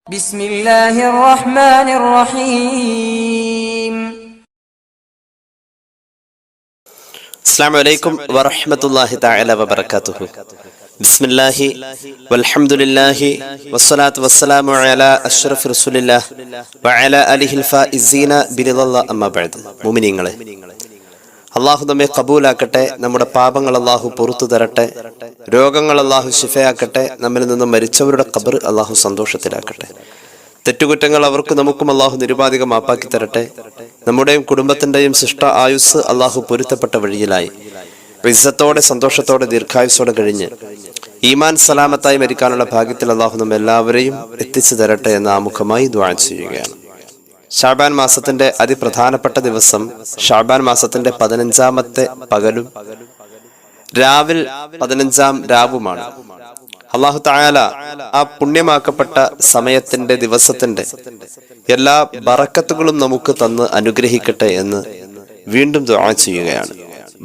بسم الله الرحمن الرحيم. السلام عليكم ورحمة الله تعالى وبركاته. بسم الله والحمد لله والصلاة والسلام على أشرف رسول الله وعلى آله الفائزين برضا الله أما بعد. മുഅ്മിനീങ്ങളെ, അള്ളാഹു നമ്മെ കബൂലാക്കട്ടെ. നമ്മുടെ പാപങ്ങൾ അള്ളാഹു പുറത്തു തരട്ടെ. രോഗങ്ങൾ അള്ളാഹു ശിഫയാക്കട്ടെ. നമ്മിൽ നിന്നും മരിച്ചവരുടെ ഖബർ അള്ളാഹു സന്തോഷത്തിലാക്കട്ടെ. തെറ്റുകുറ്റങ്ങൾ അവർക്കും നമുക്കും അള്ളാഹു നിരുപാധികം മാപ്പാക്കി തരട്ടെ. നമ്മുടെയും കുടുംബത്തിന്റെയും ശിഷ്ട ആയുസ് അള്ളാഹു പൊരുത്തപ്പെട്ട വഴിയിലായി ഇസ്സത്തോടെ സന്തോഷത്തോടെ ദീർഘായുസോടെ കഴിഞ്ഞ് ഈമാൻ സലാമത്തായി മരിക്കാനുള്ള ഭാഗ്യത്തിൽ അള്ളാഹു നമ്മെ എല്ലാവരെയും എത്തിച്ചു തരട്ടെ എന്ന് ആമുഖമായി ദുആ ചെയ്യുകയാണ്. ഷഅബാൻ മാസത്തിന്റെ അതിപ്രധാനപ്പെട്ട ദിവസം ഷഅബാൻ മാസത്തിന്റെ 15-ാമത്തെ പകലും രാവിൽ 15-ാം രാവുമാണ്. അല്ലാഹു തആല ആ പുണ്യമാക്കപ്പെട്ട സമയത്തിന്റെ ദിവസത്തിന്റെ എല്ലാ ബറക്കത്തുകളും നമുക്ക് തന്ന് അനുഗ്രഹിക്കട്ടെ എന്ന് വീണ്ടും ദുആ ചെയ്യുകയാണ്.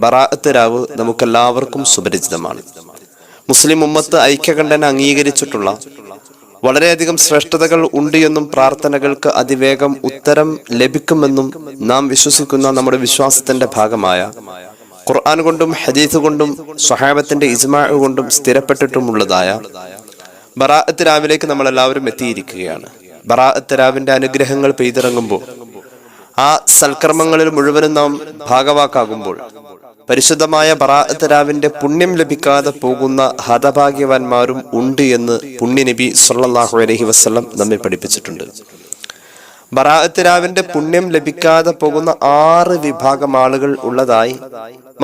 ബറാഅത്ത് രാവ് നമുക്കെല്ലാവർക്കും സുപരിചിതമാണ്. മുസ്ലിം ഉമ്മത്ത് ഐക്യകണ്ഠേന അംഗീകരിച്ചിട്ടുള്ള വളരെയധികം ശ്രേഷ്ഠതകൾ ഉണ്ട് എന്നും പ്രാർത്ഥനകൾക്ക് അതിവേഗം ഉത്തരം ലഭിക്കുമെന്നും നാം വിശ്വസിക്കുന്ന നമ്മുടെ വിശ്വാസത്തിന്റെ ഭാഗമായ ഖുർആൻ കൊണ്ടും ഹദീസ് കൊണ്ടും സ്വഹാബത്തിന്റെ ഇജ്മാ കൊണ്ടും സ്ഥിരപ്പെട്ടിട്ടുമുള്ളതായ ബറാഅത്ത് രാവിലേക്ക് നമ്മൾ എല്ലാവരും എത്തിയിരിക്കുകയാണ്. ബറാഅത്ത് രാവിന്റെ അനുഗ്രഹങ്ങൾ പെയ്തിറങ്ങുമ്പോൾ, ആ സൽക്കർമ്മങ്ങളിൽ മുഴുവനും നാം ഭാഗവാക്കാകുമ്പോൾ, പരിശുദ്ധമായ ബറാഅത്ത് രാവിന്റെ പുണ്യം ലഭിക്കാതെ പോകുന്ന ഹതഭാഗ്യവാന്മാരും ഉണ്ട് എന്ന് പുണ്യ നബി സല്ലല്ലാഹു അലൈഹി വസല്ലം നമ്മെ പഠിപ്പിച്ചിട്ടുണ്ട്. ബറാഅത്ത് രാവിന്റെ പുണ്യം ലഭിക്കാതെ പോകുന്ന 6 വിഭാഗം ആളുകൾ ഉള്ളതായി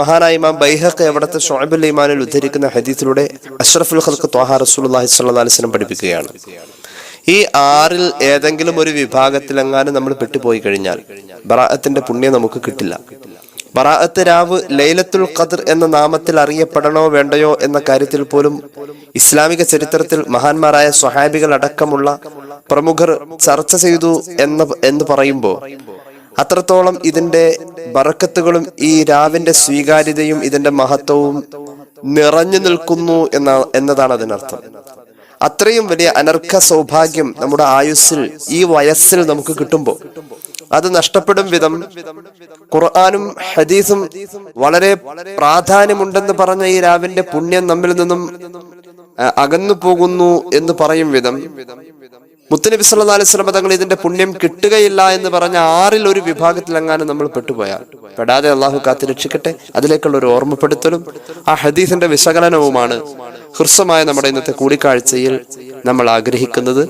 മഹാനായ ഇമാം ബൈഹഖി അവിടുത്തെ ശുഅബുൽ ഈമാനിൽ ഉദ്ധരിക്കുന്ന ഹദീസിലൂടെ അഷ്റഫുൽ ഖൽഖ് ത്വാഹ റസൂലുള്ളാഹി സ്വല്ലല്ലാഹു അലൈഹി വസല്ലം പഠിപ്പിക്കുകയാണ്. ഈ 6-ൽ ഏതെങ്കിലും ഒരു വിഭാഗത്തിലെങ്ങാനും നമ്മൾ പെട്ടുപോയി കഴിഞ്ഞാൽ ബറാഅത്തിന്റെ പുണ്യം നമുക്ക് കിട്ടില്ല. ബറാഅത്ത് രാവ് ലൈലത്തുൽ ഖദ്ർ എന്ന നാമത്തിൽ അറിയപ്പെടണോ വേണ്ടയോ എന്ന കാര്യത്തിൽ പോലും ഇസ്ലാമിക ചരിത്രത്തിൽ മഹാന്മാരായ സ്വഹാബികൾ അടക്കമുള്ള പ്രമുഖർ ചർച്ച ചെയ്തു എന്ന് പറയുമ്പോൾ അത്രത്തോളം ഇതിന്റെ ബറക്കത്തുകളും ഈ രാവിന്റെ സ്വീകാര്യതയും ഇതിന്റെ മഹത്വവും നിറഞ്ഞു നിൽക്കുന്നു എന്നതാണ് അതിനർത്ഥം. അത്രയും വലിയ അനർഘ സൗഭാഗ്യം നമ്മുടെ ആയുസ്സിൽ ഈ വയസ്സിൽ നമുക്ക് കിട്ടുമ്പോൾ അത് നഷ്ടപ്പെടും വിധം ഖുർആനും ഹദീസും വളരെ പ്രാധാന്യമുണ്ടെന്ന് പറഞ്ഞ ഈ രാവിന്റെ പുണ്യം നമ്മിൽ നിന്നും അകന്നു പോകുന്നു എന്ന് പറയും വിധം മുത്തുനബി സല്ലല്ലാഹു അലൈഹി വസല്ലം തങ്ങൾ ഇതിന്റെ പുണ്യം കിട്ടുകയില്ല എന്ന് പറഞ്ഞ 6-ൽ ഒരു വിഭാഗത്തിലെങ്ങാനും നമ്മൾ പെട്ടുപോയാൽ പെടാതെ അള്ളാഹു കാത്തു രക്ഷിക്കട്ടെ. അതിലേക്കുള്ള ഒരു ഓർമ്മപ്പെടുത്തലും ആ ഹദീസിന്റെ വിശകലനവുമാണ് ഹൃസ്വമായ നമ്മുടെ ഇന്നത്തെ കൂടിക്കാഴ്ചയിൽ നമ്മൾ ആഗ്രഹിക്കുന്നത്.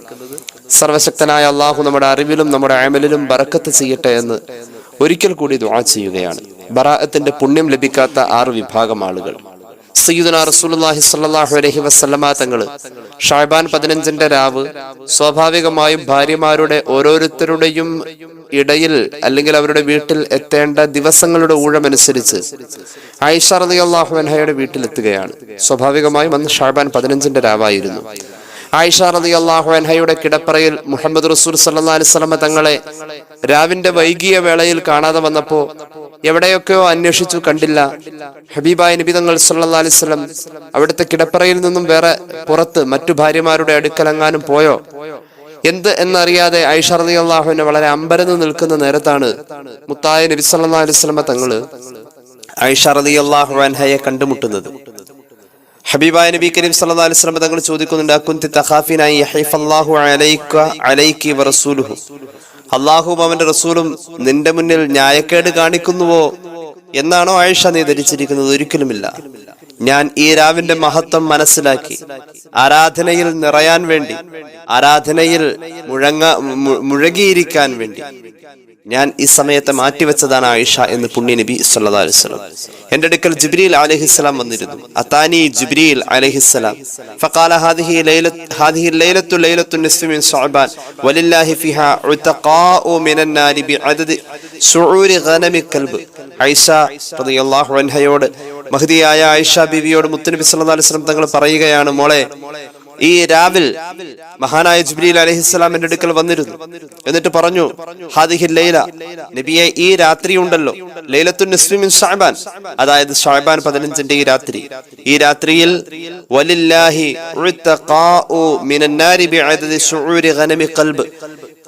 സർവശക്തനായ അള്ളാഹു നമ്മുടെ അറിവിലും നമ്മുടെ അമലിലും ബറക്കത്ത് ചെയ്യട്ടെ എന്ന് ഒരിക്കൽ കൂടി ദുആ ചെയ്യുകയാണ്. ബറാഅത്തിന്റെ പുണ്യം ലഭിക്കാത്ത 6 വിഭാഗം ആളുകൾ. സയ്യിദുനാ റസൂലുള്ളാഹി സ്വല്ലല്ലാഹു അലൈഹി വസല്ലമ തങ്ങൾ ഷഅബാൻ 15-ന്റെ രാവ് സ്വാഭാവികമായും ഭാര്യമാരുടെ ഓരോരുത്തരുടെയും ഇടയിൽ അല്ലെങ്കിൽ അവരുടെ വീട്ടിൽ എത്തേണ്ട ദിവസങ്ങളുടെ ഊഴമനുസരിച്ച് ആയിഷ റളിയല്ലാഹു അൻഹയുടെ വീട്ടിലെത്തുകയാണ്. സ്വാഭാവികമായും അന്ന് ഷഅബാൻ 15-ന്റെ രാവായിരുന്നു. ആയിഷ റളിയല്ലാഹു അൻഹയുടെ കിടപ്പറയിൽ മുഹമ്മദ് റസൂൽ സല്ലല്ലാഹു അലൈഹി വസല്ലം തങ്ങളെ രാവിന്റെ വൈകിയ വേളയിൽ കാണാതെ വന്നപ്പോ എവിടെയൊക്കെയോ അന്വേഷിച്ചു, കണ്ടില്ല. ഹബീബായ നബി തങ്ങൾ സല്ലല്ലാഹു അലൈഹി വസല്ലം അവിടുത്തെ കിടപ്പറയിൽ നിന്നും വേറെ പുറത്ത് മറ്റു ഭാര്യമാരുടെ അടുക്കലെങ്ങാനും പോയോ എന്ത് എന്നറിയാതെ ആയിഷ റളിയല്ലാഹു അൻഹ വളരെ അമ്പരന്ന് നിൽക്കുന്ന നേരത്താണ് മുത്തായ നബി സല്ലല്ലാഹു അലൈഹി വസല്ലം തങ്ങള് ആയിഷ റളിയല്ലാഹു അൻഹയെ കണ്ടുമുട്ടുന്നത്. ഹബീബായ നബി കരീം സല്ലല്ലാഹു അലൈഹി വസല്ലം തങ്ങൾ ചോദിക്കുന്നുണ്ട്, അകുന്തി തഖാഫിന യഹീഫല്ലാഹു അലൈക വറസൂലുഹു, അല്ലാഹുവും അവന്റെ റസൂലും നിന്റെ മുന്നിൽ ന്യായക്കേട് കാണിക്കുന്നുവോ എന്നാണോ ആയിഷ നീ ധരിച്ചിരിക്കുന്നത്? ഒരിക്കലുമില്ല. ഞാൻ ഈ രാവിന്റെ മഹത്വം മനസ്സിലാക്കി ആരാധനയിൽ നിറയാൻ വേണ്ടി, ആരാധനയിൽ മുഴകിയിരിക്കാൻ വേണ്ടി ഞാൻ ഈ സമയത്തെ മാറ്റിവെച്ചതാണ് ആയിഷ എന്ന് പുണ്യ നബി സല്ലല്ലാഹു അലൈഹി വസല്ലം. എന്റെ അടുക്കൽ ജിബ്രീൽ അലൈഹിസ്സലാം വന്നിരുന്നു. അതാനി ജിബ്രീൽ അലൈഹിസ്സലാം ഫഖാല ഹാദിഹി ലൈലത്തു നിസ്ഫി മിൻ ശഅബാൻ വലില്ലാഹി ഫിഹാ ഉതഖാഉ മിനൻ നാരി ബിഅദദി ശുഊരി ഗനമി കൽബ്. ആയിഷ റളിയല്ലാഹു അൻഹയോട്, മഹ്ദിയായ ആയിഷ ബീവിയോട് മുത്തുനബി സല്ലല്ലാഹു അലൈഹി വസല്ലം തങ്ങൾ പറയുകയാണ്, മോളെ, ഈ രാവിൽ മഹാനായ ജിബ്രീൽ അലൈഹിസ്സലാം എന്റെ അടുക്കൽ വന്നിരുന്നു. എന്നിട്ട് പറഞ്ഞു, ഹാദിഹി ലൈല, നബിയെ ഈ രാത്രി ഉണ്ടല്ലോ, ലൈലത്തുൻ നിസ്ഫി മിൻ ശഅബാൻ, അതായത് ശഅബാൻ 15ന്റെ ഈ രാത്രിയിൽ വലില്ലാഹി ഉതഖാഉ മിനൻ നാരി ബിഅദദി ശുഊരി ഗനമി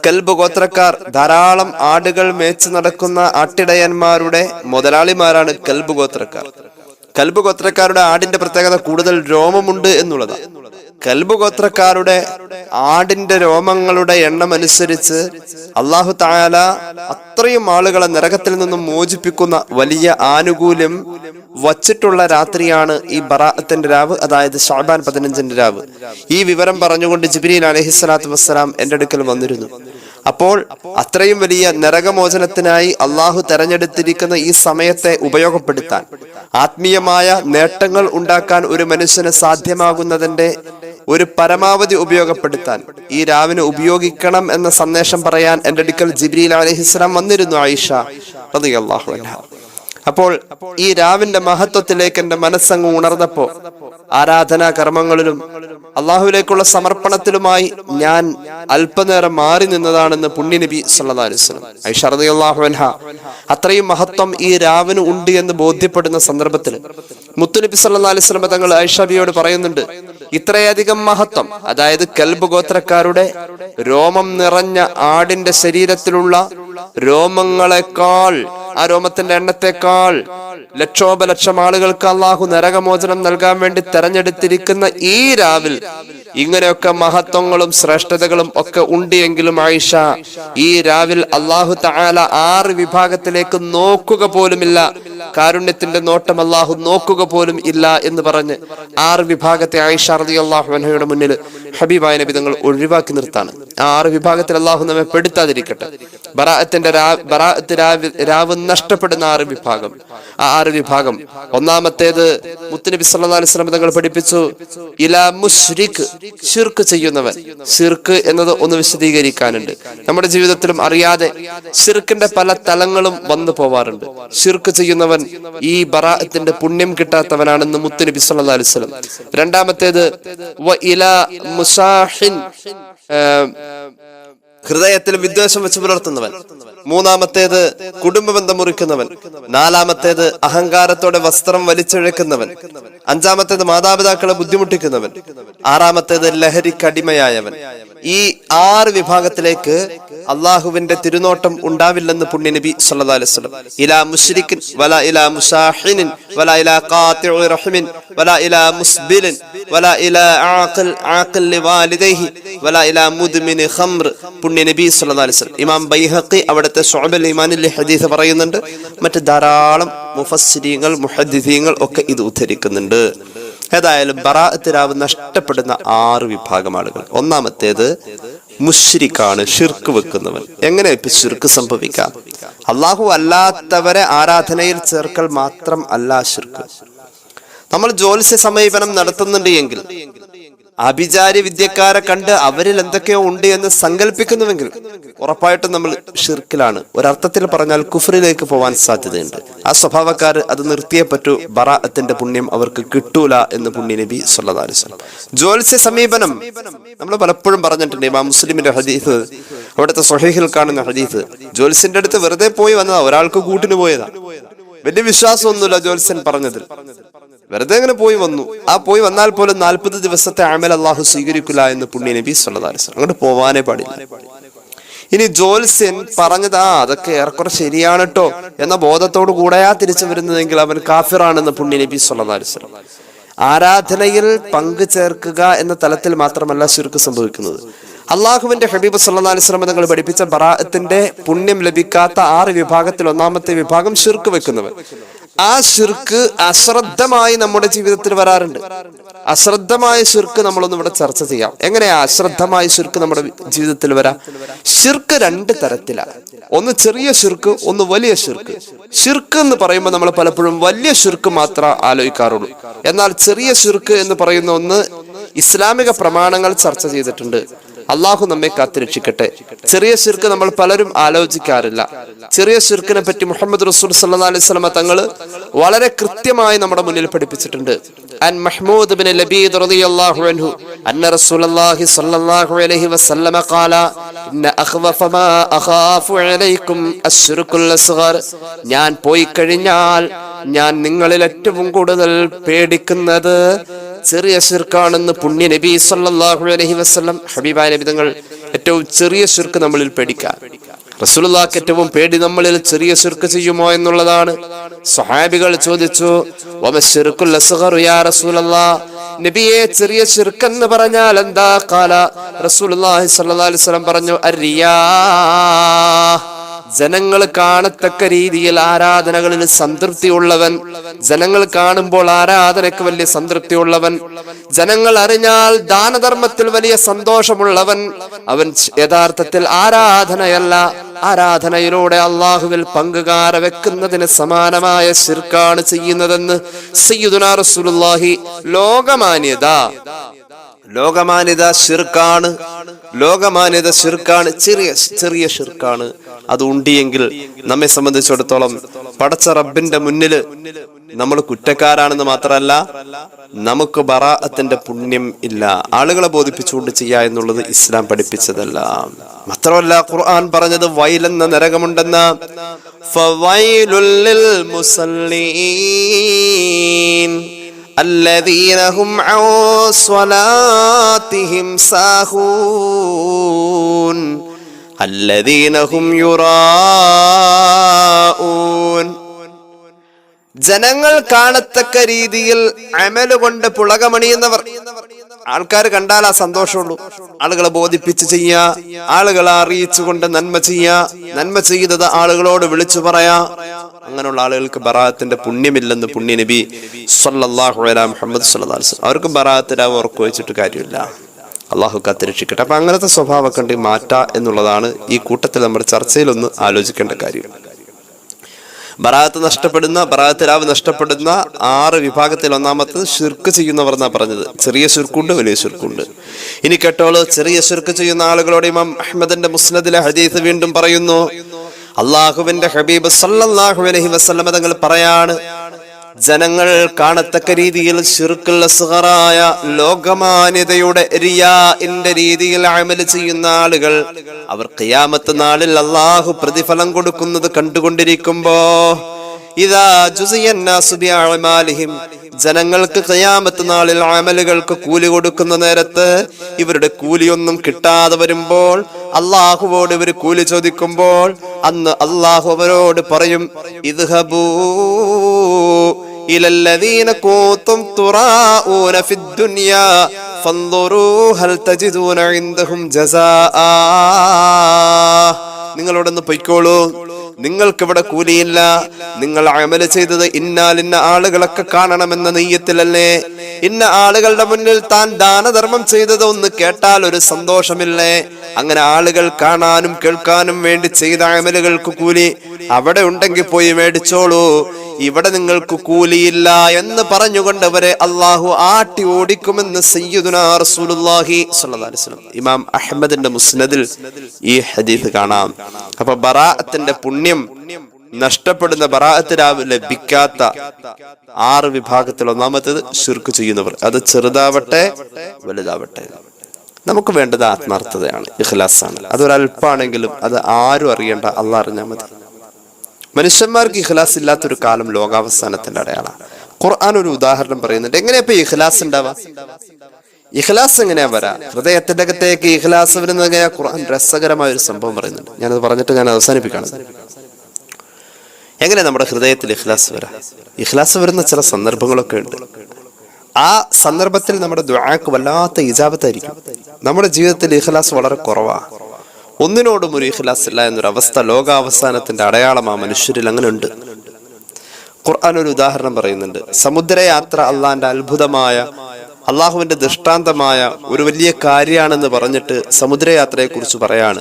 കൽബ് ഗോത്രക്കാർ, ധാരാളം ആടുകൾ മേച്ച് നടക്കുന്ന ആട്ടിടയന്മാരുടെ മുതലാളിമാരാണ് കൽബ് ഗോത്രക്കാർ. കൽബ് ഗോത്രക്കാരുടെ ആടിന്റെ പ്രത്യേകത കൂടുതൽ രോമമുണ്ട് എന്നുള്ളതാണ്. കൽബ് ഗോത്രക്കാരുടെ ആടിന്റെ രോമങ്ങളുടെ എണ്ണം അനുസരിച്ച് അല്ലാഹു തആല അത്രയും ആളുകളെ നരകത്തിൽ നിന്നും മോചിപ്പിക്കുന്ന വലിയ ആനുകൂല്യം വച്ചിട്ടുള്ള രാത്രിയാണ് ഈ ബറാഅത്തിന്റെ രാവ്, അതായത് ശഅബാൻ 15ന്റെ രാവ്. ഈ വിവരം പറഞ്ഞുകൊണ്ട് ജിബ്രീൽ അലൈഹിസ്സലാത്തു വസ്സലാം എന്റെ അടുക്കൽ വന്നിരുന്നു. അപ്പോൾ അത്രയും വലിയ നരകമോചനത്തിനായി അള്ളാഹു തെരഞ്ഞെടുത്തിരിക്കുന്ന ഈ സമയത്തെ ഉപയോഗപ്പെടുത്താൻ, ആത്മീയമായ നേട്ടങ്ങൾ ഉണ്ടാക്കാൻ ഒരു മനുഷ്യന് സാധ്യമാകുന്നതിന്റെ ഒരു പരമാവധി ഉപയോഗപ്പെടുത്താൻ ഈ രാവിനെ ഉപയോഗിക്കണം എന്ന സന്ദേശം പറയാൻ എന്റെ അടുക്കൽ ജിബ്രീൽ അലൈഹിസ്സലാം വന്നിരുന്നു, ആയിഷ റളിയല്ലാഹു അൻഹ. അപ്പോൾ ഈ രാവിന്റെ മഹത്വത്തിലേക്ക് എന്റെ മനസ്സങ്ങ് ഉണർന്നപ്പോ ആരാധനാ കർമ്മങ്ങളിലും അള്ളാഹുവിലേക്കുള്ള സമർപ്പണത്തിലുമായി ഞാൻ അല്പനേരം മാറി നിന്നതാണെന്ന് പുണ്യ നബി സല്ലല്ലാഹു അലൈഹി വസല്ലം ആയിഷ റളിയല്ലാഹു അൻഹ അത്രയും മഹത്വം ഈ രാവിന് ഉണ്ട് എന്ന് ബോധ്യപ്പെടുന്ന സന്ദർഭത്തിൽ മുത്തുനബി സല്ലല്ലാഹു അലൈഹി വസല്ലം തങ്ങൾ ആയിഷ ബിയോട് പറയുന്നുണ്ട്, ഇത്രയധികം മഹത്വം, അതായത് കൽബ് ഗോത്രക്കാരുടെ രോമം നിറഞ്ഞ ആടിന്റെ ശരീരത്തിലുള്ള രോമങ്ങളെക്കാൾ, ആ രോമത്തിന്റെ എണ്ണത്തെക്കാൾ ലക്ഷോപലക്ഷം ആളുകൾക്ക് അള്ളാഹു നരകമോചനം നൽകാൻ വേണ്ടി തെരഞ്ഞെടുത്തിരിക്കുന്ന ഈ രാവിൽ ഇങ്ങനെയൊക്കെ മഹത്വങ്ങളും ശ്രേഷ്ഠതകളും ഒക്കെ ഉണ്ട് എങ്കിലും ആയിഷ, ഈ രാവിൽ അള്ളാഹു തആല 6 വിഭാഗത്തിലേക്ക് നോക്കുക പോലുമില്ല, കാരുണ്യത്തിന്റെ നോട്ടം അള്ളാഹു നോക്കുക പോലും ഇല്ല എന്ന് പറഞ്ഞ് 6 വിഭാഗത്തെ ആയിഷ റളിയല്ലാഹു അൻഹയുടെ മുന്നിൽ ഹബീബായ നബി തങ്ങൾ ഒഴിവാക്കി നിർത്താണ്. ആ 6 വിഭാഗത്തിൽ അള്ളാഹു നമ്മെ പെടുത്താതിരിക്കട്ടെ. ബറാഅത്ത് രാവ് നഷ്ടപ്പെടുന്ന 6 വിഭാഗം. ആ 6 വിഭാഗം, ഒന്നാമത്തേത് മുത്തുനബി സല്ലല്ലാഹു അലൈഹി വസല്ലം തങ്ങൾ പഠിപ്പിച്ചു, ഇലാ മുശ്രിക്, ശിർക്ക് ചെയ്യുന്നവൻ. ശിർക്ക് എന്നത് ഒന്ന് വിശദീകരിക്കാനുണ്ട്. നമ്മുടെ ജീവിതത്തിലും അറിയാതെ ശിർക്കിന്റെ പല തലങ്ങളും വന്നു പോവാറുണ്ട്. ശിർക്ക് ചെയ്യുന്നവൻ ഈ ബറാഅത്തിന്റെ പുണ്യം കിട്ടാത്തവനാണെന്ന് മുത്തുനബി സല്ലല്ലാഹു അലൈഹി വസല്ലം. രണ്ടാമത്തേത് വ ഇലാ മുസാഹിൻ, ഹൃദയത്തിൽ വിദ്വേഷം വെച്ച് പുലർത്തുന്നവൻ. മൂന്നാമത്തേത് കുടുംബബന്ധം മുറിക്കുന്നവൻ. നാലാമത്തേത് അഹങ്കാരത്തോടെ വസ്ത്രം വലിച്ചിഴക്കുന്നവൻ. അഞ്ചാമത്തേത് മാതാപിതാക്കളെ ബുദ്ധിമുട്ടിക്കുന്നവൻ. ആറാമത്തേത് ലഹരിക്കടിമയായവൻ. ഈ 6 വിഭാഗത്തിലേക്ക് അള്ളാഹുവിന്റെ തിരുനോട്ടം ഉണ്ടാവില്ലെന്ന് പുണ്യ നബി സല്ലല്ലാഹു അലൈഹി വസല്ലം. ഇലാ മുശ്രിക്കിൻ വലാ ഇലാ മുസാഹിനിൻ വലാ ഇലാ ഖാതിഉ റഹ്മിൻ വലാ ഇലാ മുസ്ബിലിൻ വലാ ഇലാ ആഖിൽ ലിവാലിദൈഹി വലാ ഇലാ മുദ്മിനി ഖംർ. പുണ്യ നബി സല്ലല്ലാഹു അലൈഹി വസല്ലം. ഇമാം ബൈഹഖി അവിടുത്തെ ശുഅബുൽ ഈമാനിൽ ഹദീസ് പറയുന്നുണ്ട്. മറ്റ് ധാരാളം മുഫസ്സിരീങ്ങൾ മുഹദ്ദിഥീങ്ങൾ ഒക്കെ ഇത് ഉദ്ധരിക്കുന്നുണ്ട്. ഏതായാലും ബറാഅത്ത് രാവ് നഷ്ടപ്പെടുന്ന 6 വിഭാഗം ആളുകൾ. ഒന്നാമത്തേത് മുശ്രിക്കാണ്, ഷിർക്ക് വെക്കുന്നവൻ. എങ്ങനെ ഇപ്പൊ ഷിർക്ക് സംഭവിക്കാം? അള്ളാഹു അല്ലാത്തവരെ ആരാധനയിൽ ചേർക്കൽ മാത്രം അല്ല ഷിർക്ക്. നമ്മൾ ജ്യോത്സ്യ സമീപനം നടത്തുന്നുണ്ട് എങ്കിൽ, അഭിചാരി വിദ്യക്കാരെ കണ്ട് അവരിൽ എന്തൊക്കെയോ ഉണ്ട് എന്ന് സങ്കല്പിക്കുന്നുവെങ്കിൽ ഉറപ്പായിട്ടും നമ്മൾ ഷിർക്കിലാണ്. ഒരർത്ഥത്തിൽ പറഞ്ഞാൽ കുഫറിലേക്ക് പോവാൻ സാധ്യതയുണ്ട്. ആ സ്വഭാവക്കാർ അത് നിർത്തിയേ പറ്റൂ. ബറാഅത്തിന്റെ പുണ്യം അവർക്ക് കിട്ടൂല എന്ന് പുണ്യ നബി സല്ലല്ലാഹു അലൈഹി വസല്ലം. ജ്യോത്സ്യ സമീപനം നമ്മൾ പലപ്പോഴും പറഞ്ഞിട്ടുണ്ട്. ഇമാം മുസ്ലിമിന്റെ ഹദീസ്, അവിടുത്തെ സ്വഹീഹിൽ കാണുന്ന ഹദീസ്, ജ്യോത്സ്യന്റെ അടുത്ത് വെറുതെ പോയി വന്നതാ, ഒരാൾക്ക് കൂട്ടിന് പോയതാ. വലിയ വിശ്വാസമൊന്നുമില്ല ജ്യോത്സ്യൻ പറഞ്ഞതിൽ, വെറുതെ അങ്ങനെ പോയി വന്നു. ആ പോയി വന്നാൽ പോലും 40 ദിവസത്തെ അമൽ അള്ളാഹു സ്വീകരിക്കില്ല എന്ന് പുണ്യ നബി സല്ലല്ലാഹു അലൈഹി വസല്ലം. അങ്ങോട്ട് പോവാനേ പാടില്ല. ഇനി ജ്യോത്സ്യൻ പറഞ്ഞത് അതൊക്കെ ഏറെക്കുറെ ശരിയാണ് കേട്ടോ എന്ന ബോധത്തോടു കൂടെയാ തിരിച്ചു വരുന്നതെങ്കിൽ അവൻ കാഫിറാണെന്ന് പുണ്യ നബി സല്ലല്ലാഹു അലൈഹി വസല്ലം. ആരാധനയിൽ പങ്കു ചേർക്കുക എന്ന തലത്തിൽ മാത്രമല്ല ശിർക്ക് സംഭവിക്കുന്നത്. അള്ളാഹുവിന്റെ ഹബീബ് സല്ലല്ലാഹു അലൈഹി വസല്ലം തങ്ങൾ പഠിപ്പിച്ച ബറാഅത്തിന്റെ പുണ്യം ലഭിക്കാത്ത 6 വിഭാഗത്തിൽ ഒന്നാമത്തെ വിഭാഗം ശിർക്ക് വെക്കുന്നവൻ. ആ ശിർക്ക് അശ്രദ്ധമായി നമ്മുടെ ജീവിതത്തിൽ വരാറുണ്ട്. അശ്രദ്ധമായ ശിർക്ക് നമ്മളൊന്ന് ഇവിടെ ചർച്ച ചെയ്യാം. എങ്ങനെയാ അശ്രദ്ധമായ ശിർക്ക് നമ്മുടെ ജീവിതത്തിൽ വരാം? ശിർക്ക് 2 തരത്തിലാണ്. ഒന്ന് ചെറിയ ശിർക്ക്, ഒന്ന് വലിയ ശിർക്ക്. ശിർക്ക് എന്ന് പറയുമ്പോൾ നമ്മൾ പലപ്പോഴും വലിയ ശിർക്ക് മാത്രമേ ആലോചിക്കാറുള്ളൂ. എന്നാൽ ചെറിയ ശിർക്ക് എന്ന് പറയുന്ന ഒന്ന് ഇസ്ലാമിക പ്രമാണങ്ങൾ ചർച്ച ചെയ്തിട്ടുണ്ട്. അള്ളാഹു നമ്മെ കാത്തുരക്ഷിക്കട്ടെ. ചെറിയ ശിർക്ക് നമ്മൾ പലരും ആലോചിക്കാറില്ല. ചെറിയ ശിർക്കിനെ പറ്റി മുഹമ്മദ് റസൂൽ സല്ലല്ലാഹു അലൈഹി വസല്ലം തങ്ങൾ വളരെ കൃത്യമായി നമ്മുടെ മുന്നിൽ പഠിപ്പിച്ചിട്ടുണ്ട്. അൻ മഹ്മൂദ് ബിൻ ലബീദ് റളിയല്ലാഹു അൻഹു അന്ന റസൂലുള്ളാഹി സ്വല്ലല്ലാഹു അലൈഹി വസല്ലം ഖാല ഇന്ന അഖ്വഫ മാ അഖാഫു അലൈക്കും അശ്ശിർകുൽ അസ്ഗർ. ഞാൻ പോയി കഴിഞ്ഞാൽ ഞാൻ നിങ്ങളിൽ ഏറ്റവും കൂടുതൽ പേടിക്കുന്നത് ചെറിയ ശിർക്കാണെന്ന് പുണ്യ നബി സല്ലല്ലാഹു അലൈഹി വസല്ലം ഹബീബായ നബി തങ്ങൾ ഏറ്റവും ചെറിയ ശിർക്ക് നമ്മളിൽ പേടിക്കാൻ. റസൂലുള്ളാഹിക്ക് ഏറ്റവും പേടി നമ്മളിൽ ചെറിയ ശിർക്ക് ചെയ്യുമോ എന്നുള്ളതാണ്. സ്വഹാബികൾ ചോദിച്ചു, വമശ്ശിർകുൽ അസ്ഗർ യാ റസൂലല്ലാഹ്, നബിയെ ചെറിയ ശിർക്ക് എന്ന് പറഞ്ഞാൽ എന്താ? ഖാല റസൂലുള്ളാഹി സ്വല്ലല്ലാഹു അലൈഹി വസല്ലം പറഞ്ഞു, അർരിയാ, ജനങ്ങൾ കാണത്തക്ക രീതിയിൽ ആരാധനകളിൽ സംതൃപ്തിയുള്ളവൻ, ജനങ്ങൾ കാണുമ്പോൾ ആരാധനയ്ക്ക് വലിയ സംതൃപ്തിയുള്ളവൻ, ജനങ്ങൾ അറിഞ്ഞാൽ ദാനധർമ്മത്തിൽ വലിയ സന്തോഷമുള്ളവൻ, അവൻ യഥാർത്ഥത്തിൽ ആരാധനയല്ല, ആരാധനയിലൂടെ അള്ളാഹുവിൽ പങ്കുകാര വെക്കുന്നതിന് സമാനമായ ശിർക്കാണ് ചെയ്യുന്നതെന്ന് സയ്യിദുനാ റസൂലുള്ളാഹി. ലോകമാന്യത ശിർക്കാണ്, ലോകമാന്യത ശിർക്കാണ്, ചെറിയ ശിർക്കാണ്. അത് ഉണ്ടിയെങ്കിൽ നമ്മെ സംബന്ധിച്ചിടത്തോളം പടച്ച റബ്ബിന്റെ മുന്നില് നമ്മൾ കുറ്റക്കാരാണെന്ന് മാത്രമല്ല, നമുക്ക് ബറാഅത്തിന്റെ പുണ്യം ഇല്ല. ആളുകളെ ബോധിപ്പിച്ചുകൊണ്ട് ചെയ്യുക എന്നുള്ളത് ഇസ്ലാം പഠിപ്പിച്ചതല്ല. മാത്രമല്ല ഖുർആൻ പറഞ്ഞത് വൈലെന്ന നരകമുണ്ടെന്ന. ഫവൈലുൽ ലിൽ മുസല്ലീൻ الذين هم عن صلاتهم ساهون الذين هم يراءون. ജനങ്ങൾ കാണത്തക്ക രീതിയിൽ അമല് കൊണ്ട് പുളകമണിയുന്നവർ. ആൾക്കാർ കണ്ടാൽ ആ സന്തോഷമുള്ളൂ. ആളുകളെ ബോധിപ്പിച്ച് ചെയ്യുക, ആളുകളെ അറിയിച്ചുകൊണ്ട് നന്മ ചെയ്യുക, നന്മ ചെയ്തത് ആളുകളോട് വിളിച്ചു പറയാ. അങ്ങനെയുള്ള ആളുകൾക്ക് ബറാഅത്തിന്റെ പുണ്യമില്ലെന്ന് പുണ്യ നബി സല്ലല്ലാഹു അലൈഹി മുഹമ്മദ് സല്ലല്ലാഹു അലൈഹി വസല്ലം. അവർക്ക് ബറാഅത്തിനാവ് ഉറക്കു വെച്ചിട്ട് കാര്യമില്ല. അള്ളാഹു കാത്തുരക്ഷിക്കട്ടെ. അപ്പൊ അങ്ങനത്തെ സ്വഭാവമൊക്കെ ഉണ്ടെങ്കിൽ മാറ്റാ എന്നുള്ളതാണ് ഈ കൂട്ടത്തിൽ നമ്മുടെ ചർച്ചയിലൊന്ന് ആലോചിക്കേണ്ട കാര്യം. ബറാഅത്ത് നഷ്ടപ്പെടുന്ന, ബറാഅത്തിലാവ് നഷ്ടപ്പെടുന്ന 6 വിഭാഗത്തിൽ ഒന്നാമത്തത് ശിർക്ക് ചെയ്യുന്നവർ എന്നാ പറഞ്ഞത്. ചെറിയ ശിർക്കുണ്ട്, വലിയ ശിർക്കുണ്ട്. ഇനി കേട്ടോളൂ, ചെറിയ ശിർക്ക് ചെയ്യുന്ന ആളുകളോട് ഇമാം അഹ്മദിന്റെ മുസ്നദിലെ ഹദീസ് വീണ്ടും പറയുന്നു. അള്ളാഹുവിന്റെ ഹബീബ് സല്ലല്ലാഹു അലൈഹി വസല്ലം തങ്ങൾ പറയാണ്, ജനങ്ങൾ കാണത്തക്ക രീതിയിൽ ശിർക്കുൽ അസ്ഗറായ ലോകമാന്യതയുടെ റിയാഇന്റെ രീതിയിൽ അമൽ ചെയ്യുന്ന ആളുകൾ, അവർ ഖിയാമത്ത് നാളിൽ അല്ലാഹു പ്രതിഫലം കൊടുക്കുന്നത് കണ്ടുകൊണ്ടിരിക്കുമ്പോ, ഇദാ ജുസിയന്നാസു ബിഅഅമാലിഹിം, ജനങ്ങൾക്ക് ഖിയാമത്ത് നാളിൽ അമലുകൾക്ക് കൂലി കൊടുക്കുന്ന നേരത്ത് ഇവരുടെ കൂലിയൊന്നും കിട്ടാതെ വരുമ്പോൾ, അള്ളാഹുവോട് ഇവർ കൂലി ചോദിക്കുമ്പോൾ, അന്ന് അള്ളാഹു അവരോട് പറയും, ഇദ്ഹബൂ ഇലല്ലദീന കുന്തും തുറാഊന ഫിദ്ദുനിയാ ഫൻദുറൂ ഹൽ തജിദൂന ഇൻദഹും ജസാആ. നിങ്ങളോടൊന്ന് പൊയ്ക്കോളൂ, നിങ്ങൾക്കിവിടെ കൂലിയില്ല, നിങ്ങൾ അമല് ചെയ്തത് ഇന്നാലിന്ന ആളുകളൊക്കെ കാണണമെന്ന നെയ്യത്തിലല്ലേ? ഇന്ന ആളുകളുടെ മുന്നിൽ താൻ ദാനധർമ്മം ചെയ്തത് ഒന്ന് കേട്ടാൽ ഒരു സന്തോഷമില്ലേ? അങ്ങനെ ആളുകൾ കാണാനും കേൾക്കാനും വേണ്ടി ചെയ്ത അമലുകൾക്ക് കൂലി അവിടെ ഉണ്ടെങ്കിൽ പോയി മേടിച്ചോളൂ, ഇവിടെ നിങ്ങൾക്ക് കൂലിയില്ല എന്ന് പറഞ്ഞുകൊണ്ട് അവരെ അള്ളാഹു ആട്ടി ഓടിക്കുമെന്ന് സയ്യിദുനാ റസൂലുള്ളാഹി സ്വല്ലല്ലാഹു അലൈഹി വസല്ലം. ഇമാം അഹ്മദിന്റെ മുസ്നദിൽ ഈ ഹദീസ് കാണാം. അപ്പൊ ബറാഅത്തിന്റെ പുണ്യം നഷ്ടപ്പെടുന്ന, ബറാഅത്തിനാവ് ലഭിക്കാത്ത 6 വിഭാഗത്തിൽ ഒന്നാമത്തേത് ശിർക്ക് ചെയ്യുന്നവർ. അത് ചെറുതാവട്ടെ വലുതാവട്ടെ. നമുക്ക് വേണ്ടത് ആത്മാർത്ഥതയാണ്, ഇഖ്ലാസാണ്. അതൊരൽപ്പാണെങ്കിലും അത് ആരും അറിയണ്ട, അള്ളാഹ് അറിഞ്ഞാൽ മതി. മനുഷ്യന്മാർക്ക് ഇഖ്ലാസ് ഇല്ലാത്തൊരു കാലം ലോകാവസാനത്തിന്റെ അടയാളമാണ്. ഖുർആൻ ഒരു ഉദാഹരണം പറയുന്നുണ്ട്. എങ്ങനെയാ ഇപ്പൊ ഇഖ്ലാസ് ഉണ്ടാവാ? ഇഖ്ലാസ് എങ്ങനെയാ വരാ? ഹൃദയത്തിന്റെ അകത്തേക്ക് ഇഖ്ലാസ് വരുന്നത് ഖുർആൻ രസകരമായ ഒരു സംഭവം പറയുന്നുണ്ട്. ഞാനത് പറഞ്ഞിട്ട് ഞാൻ അവസാനിപ്പിക്കണം. എങ്ങനെ നമ്മുടെ ഹൃദയത്തിൽ ഇഖ്ലാസ് വരാ? ഇഖ്ലാസ് വരുന്ന ചില സന്ദർഭങ്ങളൊക്കെ ഉണ്ട്. ആ സന്ദർഭത്തിൽ നമ്മുടെ ദുആക്ക് വല്ലാത്ത ഇജാബത്തായിരിക്കും. നമ്മുടെ ജീവിതത്തിൽ ഇഖ്ലാസ് വളരെ കുറവാ. ഒന്നിനോടും ഒരു ഇഖ്ലാസ് ഇല്ല എന്നൊരവസ്ഥ ലോകാവസാനത്തിന്റെ അടയാളമാ മനുഷ്യരിൽ അങ്ങനെ ഉണ്ട്. ഖുർആൻ ഒരു ഉദാഹരണം പറയുന്നുണ്ട്. സമുദ്രയാത്ര അള്ളാന്റെ അത്ഭുതമായ, അള്ളാഹുവിന്റെ ദൃഷ്ടാന്തമായ ഒരു വലിയ കാര്യമാണെന്ന് പറഞ്ഞിട്ട് സമുദ്രയാത്രയെ കുറിച്ച് പറയാണ്.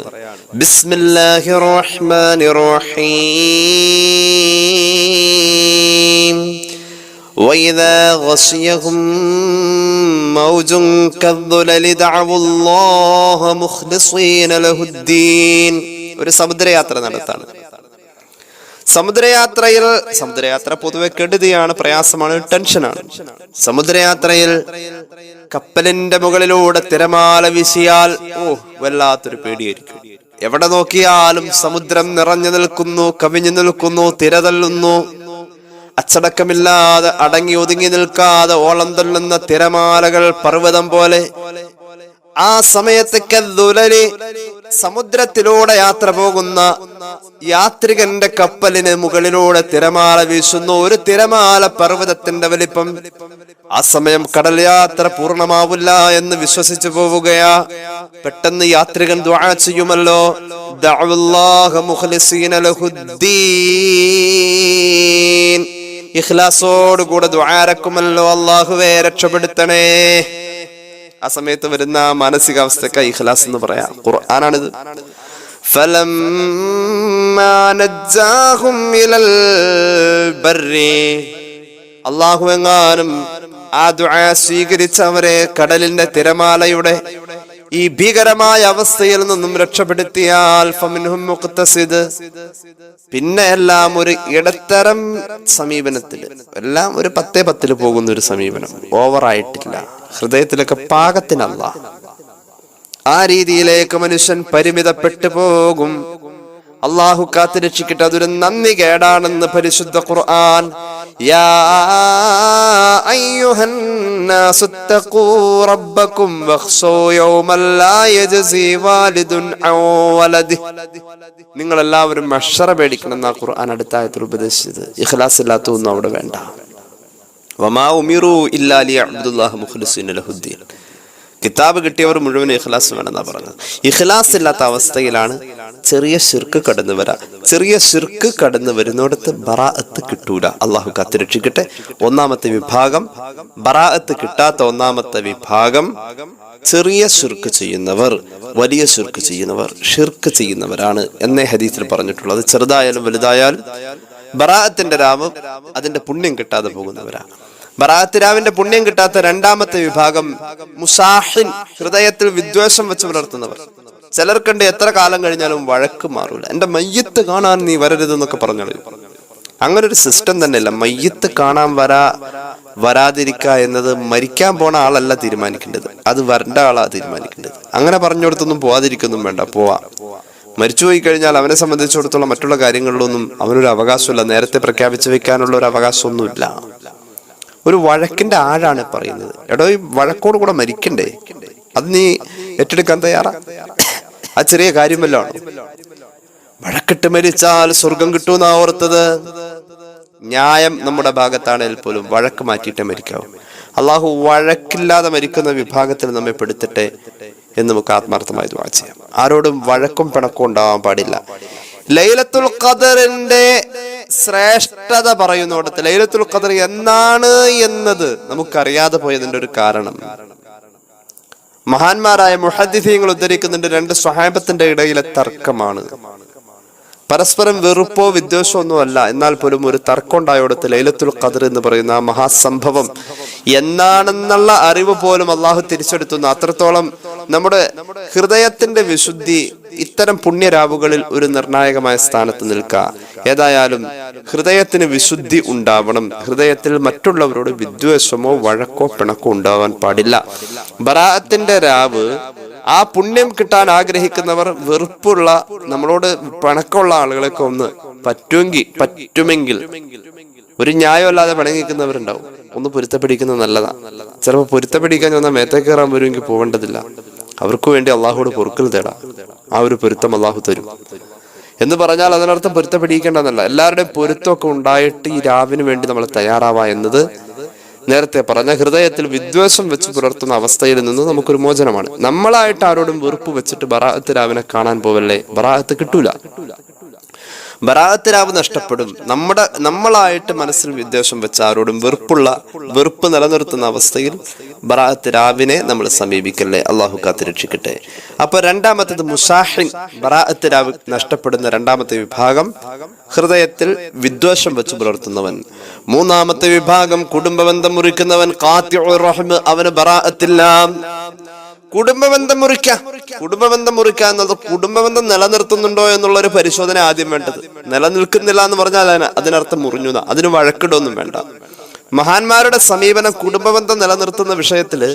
ബിസ്മില്ലാഹിർ റഹ്മാനിർ റഹീം وإذا غشيهم موج كالظلل دعوا الله مخلصين له الدين. ഒരു സമുദ്രയാത്ര നടത്താണ്. സമുദ്രയാത്ര പൊതുവെ കെടുതിയാണ്, പ്രയാസമാണ്, ടെൻഷനാണ്. സമുദ്രയാത്രയിൽ കപ്പലിന്റെ മുകളിലൂടെ തിരമാല വീശിയാൽ വല്ലാത്തൊരു പേടിയായിരിക്കും. എവിടെ നോക്കിയാലും സമുദ്രം നിറഞ്ഞു നിൽക്കുന്നു, കവിഞ്ഞു നിൽക്കുന്നു, തിരതള്ളുന്നു. അച്ചടക്കമില്ലാതെ അടങ്ങി ഒതുങ്ങി നിൽക്കാതെ ഓളം തള്ളുന്ന തിരമാലകൾ പർവ്വതം പോലെ. ആ സമയത്തൊക്കെ സമുദ്രത്തിലൂടെ യാത്ര പോകുന്ന യാത്രികന്റെ കപ്പലിന് മുകളിലൂടെ തിരമാല വീശുന്നു. ഒരു തിരമാല പർവ്വതത്തിന്റെ വലിപ്പം. ആ സമയം കടൽ യാത്ര പൂർണ്ണമാവില്ല എന്ന് വിശ്വസിച്ചു പോവുകയാ. പെട്ടെന്ന് യാത്രികൻ ദുആ ചെയ്യുമല്ലോ, ദഅവല്ലാഹ മുഖ്ലിസീന ലഹുദ്ദീൻ, ഇഖ്ലാസോടുകൂടെ ദുആരക്കുമല്ലോ, അല്ലാഹുവേ രക്ഷപ്പെടുത്തണേ. ആ സമയത്ത് വരുന്ന മാനസികാവസ്ഥക്ക് ഇഖ്ലാസ് എന്ന് പറയാം. ഖുർആനാണിത്. ഫലമ്മാ നജ്ജാഹും ഇലൽ ബർരി, അല്ലാഹു എങ്ങാനും ആ ദുആ സ്വീകരിച്ചവരെ കടലിന്റെ തിരമാലയുടെ ഈ ഭീകരമായ അവസ്ഥയിൽ നിന്നും രക്ഷപ്പെടുത്തിയാൽ ഫമിൻഹും മുഖ്തസിദ്, പിന്നെ എല്ലാം ഒരു ഇടത്തരം സമീപനത്തിൽ, എല്ലാം ഒരു 10-10 പോകുന്ന ഒരു സമീപനം, ഓവറായിട്ടില്ല, ഹൃദയത്തിലൊക്കെ പാകത്തിനല്ല. ആ രീതിയിലേക്ക് മനുഷ്യൻ പരിമിതപ്പെട്ടു പോകും. അള്ളാഹു കാത്തുരക്ഷിക്കട്ടെ. അതൊരു നന്ദി കേടാണെന്ന് പരിശുദ്ധ ഖുർആൻ. യാ അയ്യുഹന്നാസു തഖൂ റബ്ബക്കും വഖ്ശൂ യൗമൻ ലാ യജ്സി വാലിദുൻ അൻ വലദിഹി, നിങ്ങൾ എല്ലാവരും മഹ്ശറ പേടിക്കണം എന്നാ ഖുർആൻ അടുത്ത ആയത്തിൽ ഉപദേശിച്ചത്. ഇഖ്ലാസ് ഇല്ലാത്തതൊന്നും അവിടെ വേണ്ട. വമാ ഉമിറു ഇല്ലാ ലിയഅബ്ദുല്ലാഹ മുഖ്ലിസീന ലഹുദ്ദീൻ, കിതാബ് കിട്ടിയവർ മുഴുവൻ ഇഖ്ലാസ് വേണമെന്നാ പറഞ്ഞത്. ഇഖ്ലാസ് ഇല്ലാത്ത അവസ്ഥയിലാണ് ചെറിയ ശിർക്ക് കടന്നു വരാ. ചെറിയ ശിർക്ക് കടന്നു വരുന്നിടത്ത് ബറാഅത്ത് കിട്ടൂല. അള്ളാഹു കാത്തുരക്ഷിക്കട്ടെ. ഒന്നാമത്തെ വിഭാഗം, ബറാഅത്ത് കിട്ടാത്ത ഒന്നാമത്തെ വിഭാഗം, ചെറിയ ശിർക്ക് ചെയ്യുന്നവർ, വലിയ ശിർക്ക് ചെയ്യുന്നവർ, ഷിർക്ക് ചെയ്യുന്നവരാണ് എന്നേ ഹദീസിൽ പറഞ്ഞിട്ടുള്ളത്. ചെറുതായാലും വലുതായാലും ബറാഅത്തിന്റെ രാവ് അതിന്റെ പുണ്യം കിട്ടാതെ പോകുന്നവരാണ്. ബറാഅത്ത് രാവിന്റെ പുണ്യം കിട്ടാത്ത രണ്ടാമത്തെ വിഭാഗം മുസാഹിൻ, ഹൃദയത്തിൽ വിദ്വേഷം വെച്ച് പുലർത്തുന്നവർ. ചിലർക്കുണ്ട് എത്ര കാലം കഴിഞ്ഞാലും വഴക്ക് മാറൂല. എന്റെ മയ്യത്ത് കാണാൻ നീ വരരുതെന്നൊക്കെ പറഞ്ഞോളൂ. അങ്ങനെ ഒരു സിസ്റ്റം തന്നെയല്ല. മയ്യത്ത് കാണാൻ വരാതിരിക്കുക എന്നത് മരിക്കാൻ പോണ ആളല്ല തീരുമാനിക്കേണ്ടത്, അത് വരേണ്ട ആളാ തീരുമാനിക്കേണ്ടത്. അങ്ങനെ പറഞ്ഞുകൊടുത്തൊന്നും പോവാതിരിക്കൊന്നും വേണ്ട, പോവാ. മരിച്ചുപോയി കഴിഞ്ഞാൽ അവനെ സംബന്ധിച്ചിടത്തോളം മറ്റുള്ള കാര്യങ്ങളിലൊന്നും അവനൊരു അവകാശമില്ല. നേരത്തെ പ്രഖ്യാപിച്ചു വെക്കാനുള്ള ഒരു അവകാശമൊന്നുമില്ല. ഒരു വഴക്കിന്റെ ആഴാണ് പറയുന്നത്. എടോ, ഈ വഴക്കോട് കൂടെ മരിക്കണ്ടേ? അത് നീ ഏറ്റെടുക്കാൻ തയ്യാറാ? ആ ചെറിയ കാര്യമല്ലോ. വഴക്കിട്ട് മരിച്ചാൽ സ്വർഗം കിട്ടുമെന്നാ ഓർത്തത്. ന്യായം നമ്മുടെ ഭാഗത്താണെങ്കിൽ പോലും വഴക്ക് മാറ്റിയിട്ടേ മരിക്കാവും. അള്ളാഹു വഴക്കില്ലാതെ മരിക്കുന്ന വിഭാഗത്തിൽ നമ്മെ പെടുത്തട്ടെ എന്ന് നമുക്ക് ആത്മാർത്ഥമായി ദുആ ചെയ്യാം. ആരോടും വഴക്കും പിണക്കും ഉണ്ടാവാൻ പാടില്ല. ലൈലത്തുൽ ഖദറിന്റെ ശ്രേഷ്ഠത പറയുന്നിടത്ത് ലൈലത്തുൽ ഖദർ എന്നാണ് എന്നത് നമുക്കറിയാതെ പോയതിന്റെ ഒരു കാരണം, മഹാന്മാരായ മുഹദ്ദിഥീങ്ങൾ ഉദ്ധരിക്കുന്നുണ്ട്, 2 സ്വഹാബത്തിന്റെ ഇടയിലെ തർക്കമാണ്. പരസ്പരം വെറുപ്പോ വിദ്വേഷമോ ഒന്നും അല്ല, എന്നാൽ പോലും ഒരു തർക്കം ഉണ്ടായോടത്ത് ലൈലത്തുൽ ഖദർ എന്ന് പറയുന്ന ആ മഹാസംഭവം എന്നാണെന്നുള്ള അറിവ് പോലും അള്ളാഹു തിരിച്ചെടുത്തുന്ന അത്രത്തോളം നമ്മുടെ ഹൃദയത്തിന്റെ വിശുദ്ധി ഇത്തരം പുണ്യരാവുകളിൽ ഒരു നിർണായകമായ സ്ഥാനത്ത് നിൽക്കുക. ഏതായാലും ഹൃദയത്തിന് വിശുദ്ധി ഉണ്ടാവണം. ഹൃദയത്തിൽ മറ്റുള്ളവരോട് വിദ്വേഷമോ വഴക്കോ പിണക്കോ ഉണ്ടാവാൻ പാടില്ല. ബറാഅത്തിന്റെ രാവ്, ആ പുണ്യം കിട്ടാൻ ആഗ്രഹിക്കുന്നവർ വെറുപ്പുള്ള, നമ്മളോട് പിണക്കമുള്ള ആളുകളൊക്കെ ഒന്ന് പറ്റുമെങ്കിൽ ഒരു ന്യായമല്ലാതെ പിണങ്ങിക്കുന്നവരുണ്ടാവും. ഒന്ന് പൊരുത്തപ്പെടിക്കുന്നത് നല്ലതാണ്. ചിലപ്പോൾ പൊരുത്തപ്പെടിക്കാൻ ചെന്നാൽ മേത്തേ കയറാൻ വരുമെങ്കിൽ പോവേണ്ടതില്ല. അവർക്ക് വേണ്ടി അള്ളാഹുവോട് പൊറുക്കൽ തേടാം. ആ ഒരു പൊരുത്തം അള്ളാഹു തരും എന്ന് പറഞ്ഞാൽ അതിനർത്ഥം പൊരുത്തപ്പെടിക്കേണ്ടെന്നല്ല. എല്ലാവരുടെയും പൊരുത്തമൊക്കെ ഉണ്ടായിട്ട് ഈ രാവിന് വേണ്ടി നമ്മൾ തയ്യാറാവാ എന്നത് നേരത്തെ പറഞ്ഞ ഹൃദയത്തിൽ വിദ്വേഷം വെച്ച് പുലർത്തുന്ന അവസ്ഥയിൽ നിന്ന് നമുക്കൊരു മോചനമാണ്. നമ്മളായിട്ട് ആരോടും വെറുപ്പ് വെച്ചിട്ട് ബറാഅത്ത് രാവിനെ കാണാൻ പോവല്ലേ, ബറാഅത്ത് കിട്ടൂല. ബറാഅത്ത് രാവ് നഷ്ടപ്പെടും. നമ്മളായിട്ട് മനസ്സിൽ വിദ്വേഷം വെച്ച ആരോടും വെറുപ്പ് നിലനിർത്തുന്ന അവസ്ഥയിൽ ബറാഅത്ത് രാവിനെ നമ്മൾ സമീപിക്കല്ലേ. അള്ളാഹു കാത്തുരക്ഷിക്കട്ടെ. അപ്പൊ രണ്ടാമത്തേത് മുസാഹിൻ, ബറാഅത്ത് രാവ് നഷ്ടപ്പെടുന്ന രണ്ടാമത്തെ വിഭാഗം ഹൃദയത്തിൽ വിദ്വേഷം വെച്ച് പുലർത്തുന്നവൻ. മൂന്നാമത്തെ വിഭാഗം കുടുംബബന്ധം മുറിക്കുന്നവൻ, ഖാതിഉർ റഹ്മ, അവന് ബറാഅത്തില്ല. കുടുംബബന്ധം മുറിക്കുക എന്നത് കുടുംബബന്ധം നിലനിർത്തുന്നുണ്ടോ എന്നുള്ള ഒരു പരിശോധന ആദ്യം വേണ്ടത്. നിലനിൽക്കുന്നില്ല എന്ന് പറഞ്ഞാൽ അതിനർത്ഥം മുറിഞ്ഞു, അതിന് വഴക്കിടൊന്നും വേണ്ട. മഹാന്മാരുടെ സമീപനം കുടുംബബന്ധം നിലനിർത്തുന്ന വിഷയത്തില്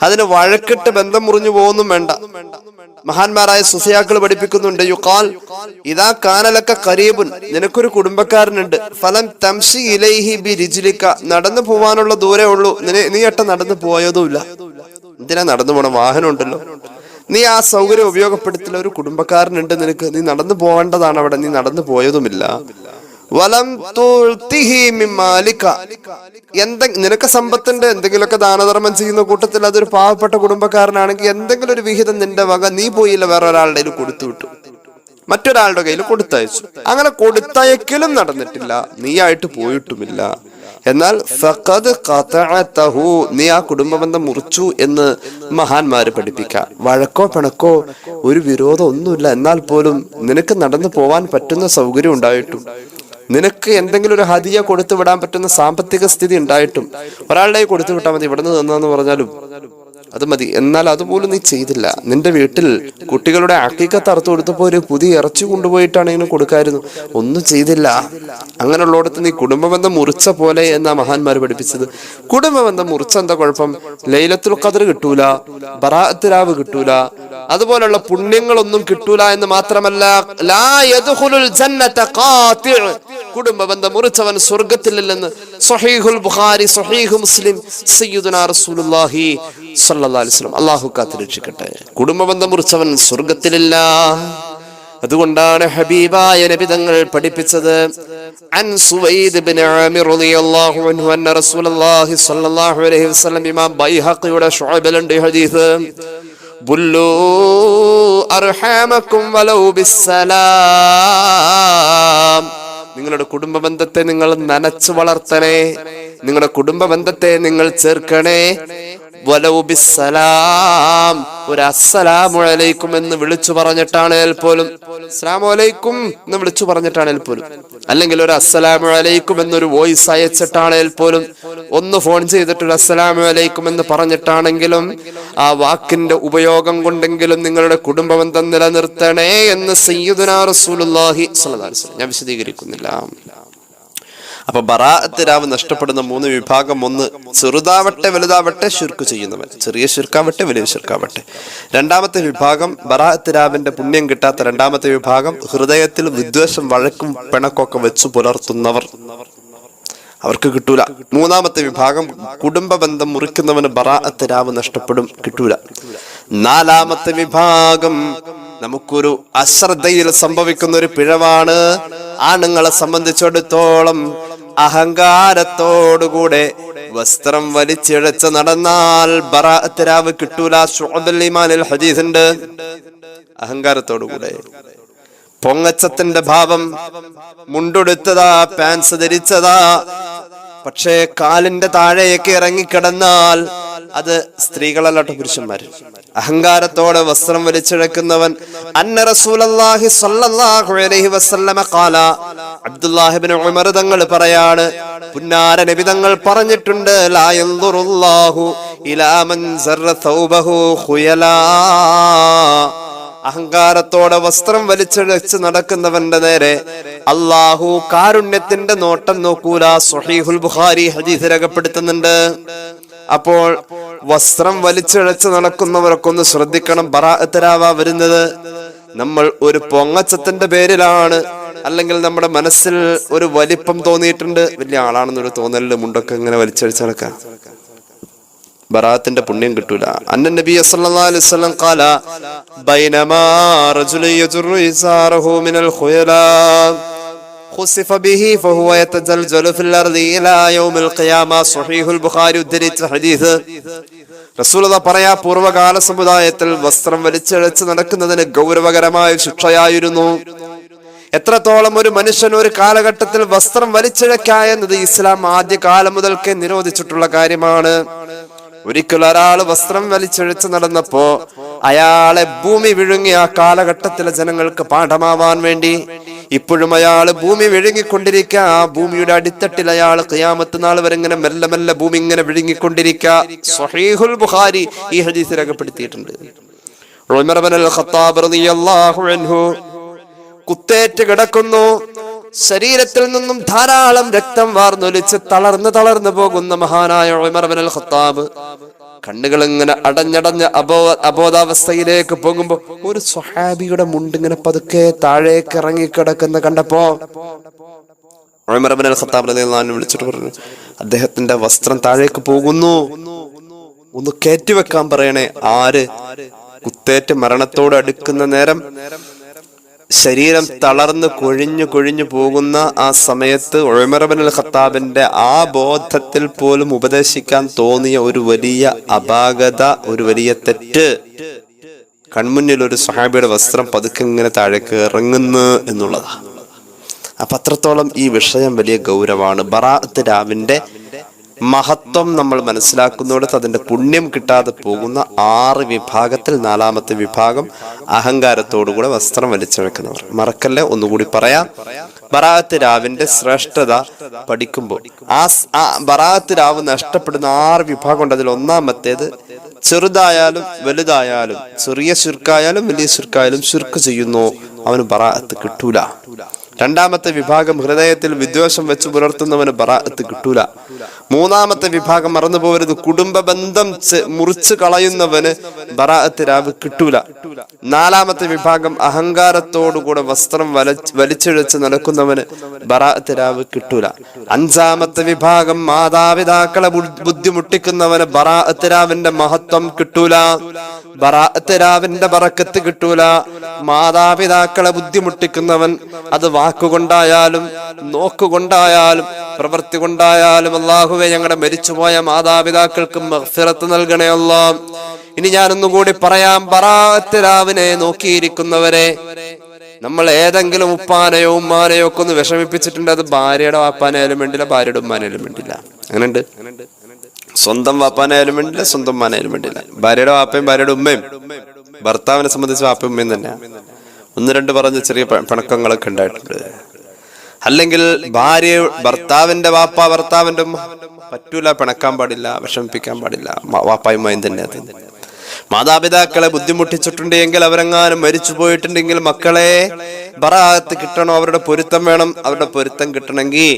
അതിന് വഴക്കിട്ട് ബന്ധം മുറിഞ്ഞു പോകുന്നും വേണ്ട. മഹാന്മാരായ സുഫിയാക്കൾ പഠിപ്പിക്കുന്നുണ്ട്, യുഖാൽ ഇദാ കാനലക ഖരീബുൻ, നിനക്കൊരു കുടുംബക്കാരനുണ്ട്, ഫലം തംശി ഇലൈഹി ബിരിജ്ലിക, നടന്നു പോവാനുള്ള ദൂരേ ഉള്ളൂ, നീ ഒട്ട നടന്നു പോയതുമില്ല. എന്തിനാ നടന്നു പോണം? വാഹനം ഉണ്ടല്ലോ. നീ ആ സൗകര്യം ഉപയോഗപ്പെടുത്തില്ല. ഒരു കുടുംബക്കാരനുണ്ട് നിനക്ക്, നീ നടന്നു പോവേണ്ടതാണ് അവിടെ, നീ നടന്നു പോയതുമില്ല. വലം തുൽതിഹി മിൻ മാലിക, നിനക്ക് സമ്പത്തുണ്ട്, എന്തെങ്കിലുമൊക്കെ ദാനധർമ്മം ചെയ്യുന്ന കൂട്ടത്തിൽ അതൊരു പാവപ്പെട്ട കുടുംബക്കാരനാണെങ്കിൽ എന്തെങ്കിലും ഒരു വിഹിതം നിന്റെ വക നീ പോയില്ല, വേറെ ഒരാളുടെ കയ്യിൽ കൊടുത്തു വിട്ടു, മറ്റൊരാളുടെ കയ്യിൽ കൊടുത്തയച്ചു. അങ്ങനെ കൊടുത്തയക്കലും നടന്നിട്ടില്ല, നീയായിട്ട് പോയിട്ടുമില്ല. എന്നാൽ ഫഖദ് ഖതഅതഹു, നീ ആ കുടുംബബന്ധം മുറിച്ചു എന്ന് മഹാന്മാര് പഠിപ്പിക്കുക. വഴക്കോ പിണക്കോ ഒരു വിരോധം ഒന്നുമില്ല, എന്നാൽ പോലും നിനക്ക് നടന്നു പോവാൻ പറ്റുന്ന സൗകര്യം ഉണ്ടായിട്ടും, നിനക്ക് എന്തെങ്കിലും ഒരു ഹദിയ കൊടുത്തു വിടാൻ പറ്റുന്ന സാമ്പത്തിക സ്ഥിതി ഉണ്ടായിട്ടും ഒരാളുടെ കൊടുത്തു വിട്ടാൽ മതി, ഇവിടെ നിന്ന് തന്നാന്ന് പറഞ്ഞാലും അത് മതി. എന്നാൽ അതുപോലും നീ ചെയ്തില്ല. നിന്റെ വീട്ടിൽ കുട്ടികളുടെ അക്കീക്കത്ത് അറുത്തു കൊടുത്തപ്പോ ഒരു പുതിയ ഇറച്ചി കൊണ്ടുപോയിട്ടാണ് ഇങ്ങനെ കൊടുക്കായിരുന്നു, ഒന്നും ചെയ്തില്ല. അങ്ങനെയുള്ളടത്ത് നീ കുടുംബബന്ധം മുറിച്ച പോലെ എന്നാ മഹാന്മാര് പഠിപ്പിച്ചത്. കുടുംബബന്ധം മുറിച്ച എന്താ കുഴപ്പം? ലൈലത്തുൽ ഖദ്ർ കിട്ടൂല, ബറാഅത്ത് രാവ് കിട്ടൂല, അതുപോലുള്ള പുണ്യങ്ങളൊന്നും കിട്ടൂല എന്ന് മാത്രമല്ല, ലാ യദ്ഖുലുൽ ജന്നത ഖാതി', കുടുംബബന്ധം മുറിച്ചവൻ സ്വർഗ്ഗത്തിലില്ലെന്ന് സ്വഹീഹുൽ ബുഖാരി, സ്വഹീഹു മുസ്ലിം, സയ്യിദുനാ റസൂലുള്ളാഹി സ്വല്ലല്ലാഹു അലൈഹി വസല്ലം. അല്ലാഹു കാത്തുരക്ഷിക്കട്ടെ. കുടുംബബന്ധം മുറിച്ചവൻ സ്വർഗ്ഗത്തിലില്ല. അതുകൊണ്ടാണ് ഹബീബായ നബി തങ്ങൾ പഠിപ്പിച്ചത്, അൻ സുവൈദ് ഇബ്നു ആമിർ റളിയല്ലാഹു അൻഹു അന്ന റസൂലുള്ളാഹി സ്വല്ലല്ലാഹു അലൈഹി വസല്ലം, ഇമാം ബൈഹഖിയുടെ ശുഅബിലുണ്ട് ഹദീസ്, ബുല്ലു അർഹാമക്കും വലൗ ബിസ്സലാം, നിങ്ങളുടെ കുടുംബ ബന്ധത്തെ നിങ്ങൾ നനച്ചു വളർത്തണേ, നിങ്ങളുടെ കുടുംബ ബന്ധത്തെ നിങ്ങൾ ചേർക്കണേ. വലൗ ബിസ്സലാം, ഒരു അസ്സലാമു അലൈക്കും എന്ന് വിളിച്ചു പറഞ്ഞിട്ടാണേൽ പോലും, അസ്സലാമു അലൈക്കും എന്ന് വിളിച്ചു പറഞ്ഞിട്ടാണേൽ പോലും, അല്ലെങ്കിൽ ഒരു അസ്സലാമു അലൈക്കും എന്നൊരു വോയിസ് അയച്ചിട്ടാണേൽ പോലും, ഒന്ന് ഫോൺ ചെയ്തിട്ടൊരു അസ്സലാമു അലൈക്കും എന്ന് പറഞ്ഞിട്ടാണെങ്കിലും ആ വാക്കിന്റെ ഉപയോഗം കൊണ്ടെങ്കിലും നിങ്ങളുടെ കുടുംബബന്ധം നിലനിർത്തണേ എന്ന് സയ്യിദുനാ റസൂലുള്ളാഹി സ്വല്ലല്ലാഹു അലൈഹി വസല്ലം. ഞാൻ വിശദീകരിക്കുന്നില്ല. അപ്പൊ ബറാഅത്ത് രാവ് നഷ്ടപ്പെടുന്ന മൂന്ന് വിഭാഗം: ഒന്ന്, ചെറുതാവട്ടെ വലുതാവട്ടെ ശിർക്ക് ചെയ്യുന്നവൻ, ചെറിയ ശിർക്കാവട്ടെ വലിയ ശിർക്കാവട്ടെ. രണ്ടാമത്തെ വിഭാഗം ബറാഅത്ത് രാവിന്റെ പുണ്യം കിട്ടാത്ത രണ്ടാമത്തെ വിഭാഗം, ഹൃദയത്തിൽ വിദ്വേഷം, വഴക്കും പിണക്കൊക്കെ വെച്ചു പുലർത്തുന്നവർ, അവർക്ക് കിട്ടൂല. മൂന്നാമത്തെ വിഭാഗം, കുടുംബ ബന്ധം മുറിക്കുന്നവന് ബറാഅത്ത് രാവ് നഷ്ടപ്പെടും, കിട്ടൂല. നാലാമത്തെ വിഭാഗം നമുക്കൊരു അശ്രദ്ധയിൽ സംഭവിക്കുന്ന ഒരു പിഴവാണ്. ആണുങ്ങളെ സംബന്ധിച്ചിടത്തോളം അഹങ്കാരത്തോടുകൂടെ വസ്ത്രം വലിച്ചിഴച്ച് നടന്നാൽ ബറാഅത്ത് രാവ് കിട്ടൂല. ശുഅബുൽ ഈമാനിൽ ഹദീസ് ഉണ്ട്. അഹങ്കാരത്തോടുകൂടെ പൊങ്ങച്ചത്തിന്റെ ഭാവം, മുണ്ടുടുത്തതാ, പാൻസ് ധരിച്ചതാ, പക്ഷേ കാലിന്റെ താഴേക്ക് ഇറങ്ങിക്കിടന്നാൽ അത് സ്ത്രീകളല്ലാട്ടോ, പുരുഷന്മാര്. അഹങ്കാരത്തോടെ വസ്ത്രം വലിച്ചിഴക്കുന്നവൻ. അന്ന റസൂലുള്ളാഹി സ്വല്ലല്ലാഹു അലൈഹി വസല്ലമ ഖാല, അബ്ദുല്ലാഹി ഇബ്നു ഉമർ തങ്ങൾ പറയാണ്, പുന്നാര നബി തങ്ങൾ പറഞ്ഞിട്ടുണ്ട്, ലാ യൻദുറുല്ലാഹു ഇലാ മൻ സറ തൗബഹു ഖുയലാ, അഹങ്കാരത്തോടെ വസ്ത്രം വലിച്ചിഴച്ച് നടക്കുന്നവന്റെ നേരെ അല്ലാഹു കാരുണ്യത്തിന്റെ നോട്ടം നോക്കൂല. സ്വഹീഹുൽ ബുഖാരി ഹദീസ് രേഖപ്പെടുത്തുന്നുണ്ട്. അപ്പോൾ വസ്ത്രം വലിച്ചിഴച്ച് നടക്കുന്നവരൊക്കെ ഒന്ന് ശ്രദ്ധിക്കണം. ബറാഅത്ത് രാവാ വരുന്നത് നമ്മൾ ഒരു പൊങ്ങച്ചത്തിന്റെ പേരിലാണ്, അല്ലെങ്കിൽ നമ്മുടെ മനസ്സിൽ ഒരു വലിപ്പം തോന്നിയിട്ടുണ്ട്, വലിയ ആളാണെന്നൊരു തോന്നലില് മുണ്ടൊക്കെ ഇങ്ങനെ വലിച്ചഴിച്ച് നടക്കാം, ബറാഅത്തിന്റെ പുണ്യം കിട്ടൂല. അന്ന നബി സല്ലല്ലാഹു അലൈഹി വസല്ലം ഖാല, ബൈനമാ റജുലു യജറു ഇസാറഹു മിനൽ ഖുയലാ ഖുസിഫ ബിഹി ഫഹുവ യതജൽജലു ഫിൽ അർദി ഇലാ യൗമിൽ ഖിയാമ. സ്വഹീഹുൽ ബുഖാരി ഉദ്ധരിച്ച ഹദീസ്. റസൂലുള്ളാഹി പറയാ, പൂർവകാല സമുദായത്തിൽ വസ്ത്രം വലിച്ചിഴച്ച് നടക്കുന്നതിന് ഗൗരവകരമായ ശിക്ഷയായിരുന്നു. എത്രത്തോളം ഒരു മനുഷ്യൻ ഒരു കാലഘട്ടത്തിൽ വസ്ത്രം വലിച്ചിഴക്കുക എന്നത് ഇസ്ലാം ആദ്യ കാലം മുതൽക്കേ നിരോധിച്ചിട്ടുള്ള കാര്യമാണ്. ഒരിക്കൽ ഒരാൾ വസ്ത്രം വലിച്ചിഴച്ച് നടന്നപ്പോ അയാളെ ഭൂമി വിഴുങ്ങി ആ കാലഘട്ടത്തിലെ ജനങ്ങൾക്ക് പാഠമാവാൻ വേണ്ടി ഇപ്പോഴും അയാള് ഭൂമി വിഴുങ്ങിക്കൊണ്ടിരിക്കുക. ആ ഭൂമിയുടെ അടിത്തട്ടിൽ അയാൾ ഖിയാമത്ത് നാൾ വരെ ഇങ്ങനെ മെല്ലെ മെല്ലെ ഭൂമി ഇങ്ങനെ വിഴുങ്ങിക്കൊണ്ടിരിക്കുക. സ്വഹീഹുൽ ബുഖാരി ഈ ഹദീസ് രേഖപ്പെടുത്തിയിട്ടുണ്ട്. ഉമർ ഇബ്നുൽ ഖത്താബ് റളിയല്ലാഹു അൻഹു കുത്തേറ്റ് കിടക്കുന്നു. ശരീരത്തിൽ നിന്നും ധാരാളം രക്തം വാർന്നൊലിച്ച് തളർന്നു പോകുന്ന മഹാനായ ഉമർ ഇബ്നുൽ ഖത്താബ് കണ്ണുകൾ ഇങ്ങനെ അടഞ്ഞടഞ്ഞ അബോധാവസ്ഥയിലേക്ക് പോകുമ്പോ ഒരു സ്വഹാബിയുടെ മുണ്ടിങ്ങനെ പതുക്കെ താഴേക്ക് ഇറങ്ങി കിടക്കുന്ന കണ്ടപ്പോ ഉമർ ഇബ്നുൽ ഖത്താബ് റളിയല്ലാഹു അൻഹു വിളിച്ചിട്ട് പറഞ്ഞു, അദ്ദേഹത്തിന്റെ വസ്ത്രം താഴേക്ക് പോകുന്നു, ഒന്ന് കയറ്റിവെക്കാൻ പറയണേ. ആര്? കുത്തേറ്റ് മരണത്തോട് അടുക്കുന്ന നേരം ശരീരം തളർന്ന് കൊഴിഞ്ഞു പോകുന്ന ആ സമയത്ത് ഉമർ ഇബ്നുൽ ഖത്താബിന്റെ ആ ബോധത്തിൽ പോലും ഉപദേശിക്കാൻ തോന്നിയ ഒരു വലിയ അപാകത, ഒരു വലിയ തെറ്റ്, കൺമുന്നിൽ ഒരു സ്വഹാബിയുടെ വസ്ത്രം പതുക്കെ ഇങ്ങനെ താഴേക്ക് ഇറങ്ങുന്നു എന്നുള്ളതാണ്. അപ്പൊ അത്രത്തോളം ഈ വിഷയം വലിയ ഗൗരവമാണ്. ബറാഅത്ത് രാവിന്റെ മഹത്വം നമ്മൾ മനസ്സിലാക്കുന്നിടത്ത് അതിന്റെ പുണ്യം കിട്ടാതെ പോകുന്ന 6 വിഭാഗത്തിൽ 4ാമത്തെ വിഭാഗം അഹങ്കാരത്തോടുകൂടെ വസ്ത്രം വലിച്ചിഴക്കുന്നവർ. മറക്കല്ലേ, ഒന്നുകൂടി പറയാം. ബറാഅത്ത് രാവിന്റെ ശ്രേഷ്ഠത പഠിക്കുമ്പോൾ ആ ബറാഅത്ത് രാവ് നഷ്ടപ്പെടുന്ന 6 വിഭാഗം ഉണ്ട്. അതിൽ ഒന്നാമത്തേത് ചെറുതായാലും വലുതായാലും, ചെറിയ ശിർക്കായാലും വലിയ ശിർക്കായാലും ശിർക്ക് ചെയ്യുന്നു, അവന് ബറാഅത്ത് കിട്ടൂല. രണ്ടാമത്തെ വിഭാഗം ഹൃദയത്തിൽ വിദ്വേഷം വെച്ച് പുലർത്തുന്നവന് ബറാഅത്ത് കിട്ടൂല. മൂന്നാമത്തെ വിഭാഗം മറന്നു പോകരുത്, കുടുംബ ബന്ധം മുറിച്ച് കളയുന്നവന് ബറാഅത്ത് രാവ് കിട്ടൂല. നാലാമത്തെ വിഭാഗം അഹങ്കാരത്തോടുകൂടെ വസ്ത്രം വലിച്ചിഴച്ച് നടക്കുന്നവന് ബറാഅത്ത് രാവ് കിട്ടൂല. അഞ്ചാമത്തെ വിഭാഗം മാതാപിതാക്കളെ ബുദ്ധിമുട്ടിക്കുന്നവന് ബറാഅത്ത് രാവിന്റെ മഹത്വം കിട്ടൂല, ബറാഅത്ത് രാവിന്റെ ബറക്കത്ത് കിട്ടൂല. മാതാപിതാക്കളെ ബുദ്ധിമുട്ടിക്കുന്നവൻ അത് വാക്കുകൊണ്ടായാലും നോക്കുകൊണ്ടായാലും പ്രവൃത്തി കൊണ്ടായാലും അല്ലാഹുവേ ഞങ്ങളുടെ മരിച്ചുപോയ മാതാപിതാക്കൾക്ക് മഗ്ഫിറത്ത് നൽകണേ അല്ലാഹ്. ഇനി ഞാനൊന്നുകൂടി പറയാം, ബറാഅത്ത് രാവിനെ നോക്കിയിരിക്കുന്നവരെ നമ്മൾ ഏതെങ്കിലും ഉപ്പാനെയോ ഉമ്മാനെയോ ഒക്കെ ഒന്ന് വിഷമിപ്പിച്ചിട്ടുണ്ട്, അത് ഭാര്യയുടെ വാപ്പാനായാലും വേണ്ടില്ല, ഭാര്യയുടെ ഉമ്മാനായാലും വേണ്ടില്ല. അങ്ങനെയുണ്ട്. സ്വന്തം വാപ്പാനായാലും വേണ്ടില്ല, സ്വന്തം ഉമ്മാനായാലും വേണ്ടില്ല. ഭാര്യയുടെ വാപ്പയും ഭാര്യയുടെ ഉമ്മയും, ഭർത്താവിനെ സംബന്ധിച്ച് വാപ്പയും ഉമ്മയും തന്നെ 1-2 പറഞ്ഞ് ചെറിയ പിണക്കങ്ങളൊക്കെ ഉണ്ടായിട്ടുണ്ട്. അല്ലെങ്കിൽ ഭർത്താവിന്റെ വാപ്പ ഭർത്താവിന്റെ ഉമ്മ പറ്റൂല, പിണക്കാൻ പാടില്ല, വിഷമിപ്പിക്കാൻ പാടില്ല, വാപ്പായുമ്മയും തന്നെ. അത് മാതാപിതാക്കളെ ബുദ്ധിമുട്ടിച്ചിട്ടുണ്ട് എങ്കിൽ, അവരെങ്ങാനും മരിച്ചു പോയിട്ടുണ്ടെങ്കിൽ മക്കളെ ബറാഅത്ത് കിട്ടണോ, അവരുടെ പൊരുത്തം വേണം. അവരുടെ പൊരുത്തം കിട്ടണമെങ്കിൽ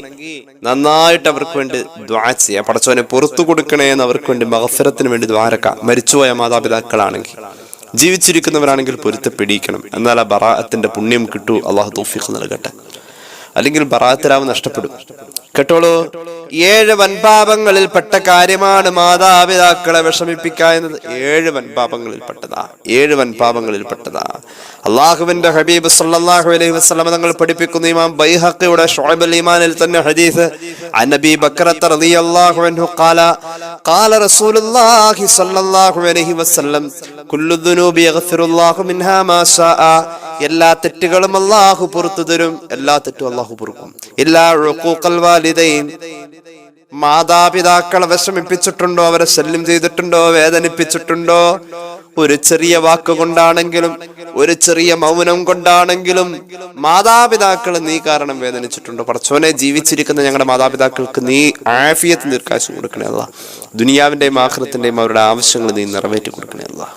നന്നായിട്ട് അവർക്ക് വേണ്ടി ദുആ ചെയ്യാം. പടച്ചോനെ പുറത്തു കൊടുക്കണേ എന്ന് അവർക്ക് വേണ്ടി മഗ്ഫിറത്തിന് വേണ്ടി ദ്വാരക്കാം. മരിച്ചുപോയ മാതാപിതാക്കളാണെങ്കിൽ, ജീവിച്ചിരിക്കുന്നവരാണെങ്കിൽ പൊരുത്തപ്പെടിക്കണം. എന്നാൽ ആ ബറാഅത്തിന്റെ പുണ്യം കിട്ടൂ. അള്ളാഹു തൗഫീഖ് നൽകട്ടെ. അല്ലെങ്കിൽ ബറാഅത്ത് രാവ് നഷ്ടപ്പെടും. കേട്ടോളൂ, 7 വൻപാപങ്ങളിൽപ്പെട്ട കാര്യമാണ് മാതാപിതാക്കളെ വിഷമിപ്പിക്കുക എന്നത്. 7 വൻപാപങ്ങളിൽപ്പെട്ടതാ, 7 വൻപാപങ്ങളിൽപ്പെട്ടതാ. അള്ളാഹുവിന്റെ ഹബീബ് സല്ലല്ലാഹു അലൈഹി വസല്ലം തങ്ങൾ പഠിപ്പിക്കുന്ന ഇമാം ബൈഹഖിയുടെ ശുഅബുൽ ഈമാനിൽ തന്നെ ഹദീസ്, അന്നബി ബക്രത റളിയല്ലാഹു അൻഹു ഖാല റസൂലുള്ളാഹി സല്ലല്ലാഹു അലൈഹി വസല്ലം കുല്ലു ദുനൂബി യഗ്ഫിറുല്ലാഹു മിൻഹാ മാ ശാഅ. എല്ലാ തെറ്റുകളും അല്ലാഹു പുറത്തു തരും, എല്ലാ തെറ്റും അല്ലാഹു പൊറുക്കും. ഇല്ലാ ഉഖൂഖൽ വാലിദൈൻ, മാതാപിതാക്കളെ വിഷമിപ്പിച്ചിട്ടുണ്ടോ, അവരെ ശല്യം ചെയ്തിട്ടുണ്ടോ, വേദനിപ്പിച്ചിട്ടുണ്ടോ, ഒരു ചെറിയ വാക്കുകൊണ്ടാണെങ്കിലും ഒരു ചെറിയ മൗനം കൊണ്ടാണെങ്കിലും മാതാപിതാക്കളെ നീ കാരണം വേദനിച്ചിട്ടുണ്ടോ, പടച്ചോനെ ജീവിച്ചിരിക്കുന്ന ഞങ്ങളുടെ മാതാപിതാക്കൾക്ക് നീ ആഫിയത്ത് ദീർഘായുസ്സ് കൊടുക്കണേ അല്ലാഹ്. ദുനിയാവിന്റെയും ആഖിറത്തിന്റെയും അവരുടെ ആവശ്യങ്ങൾ നീ നിറവേറ്റി കൊടുക്കണേ അല്ലാഹ്.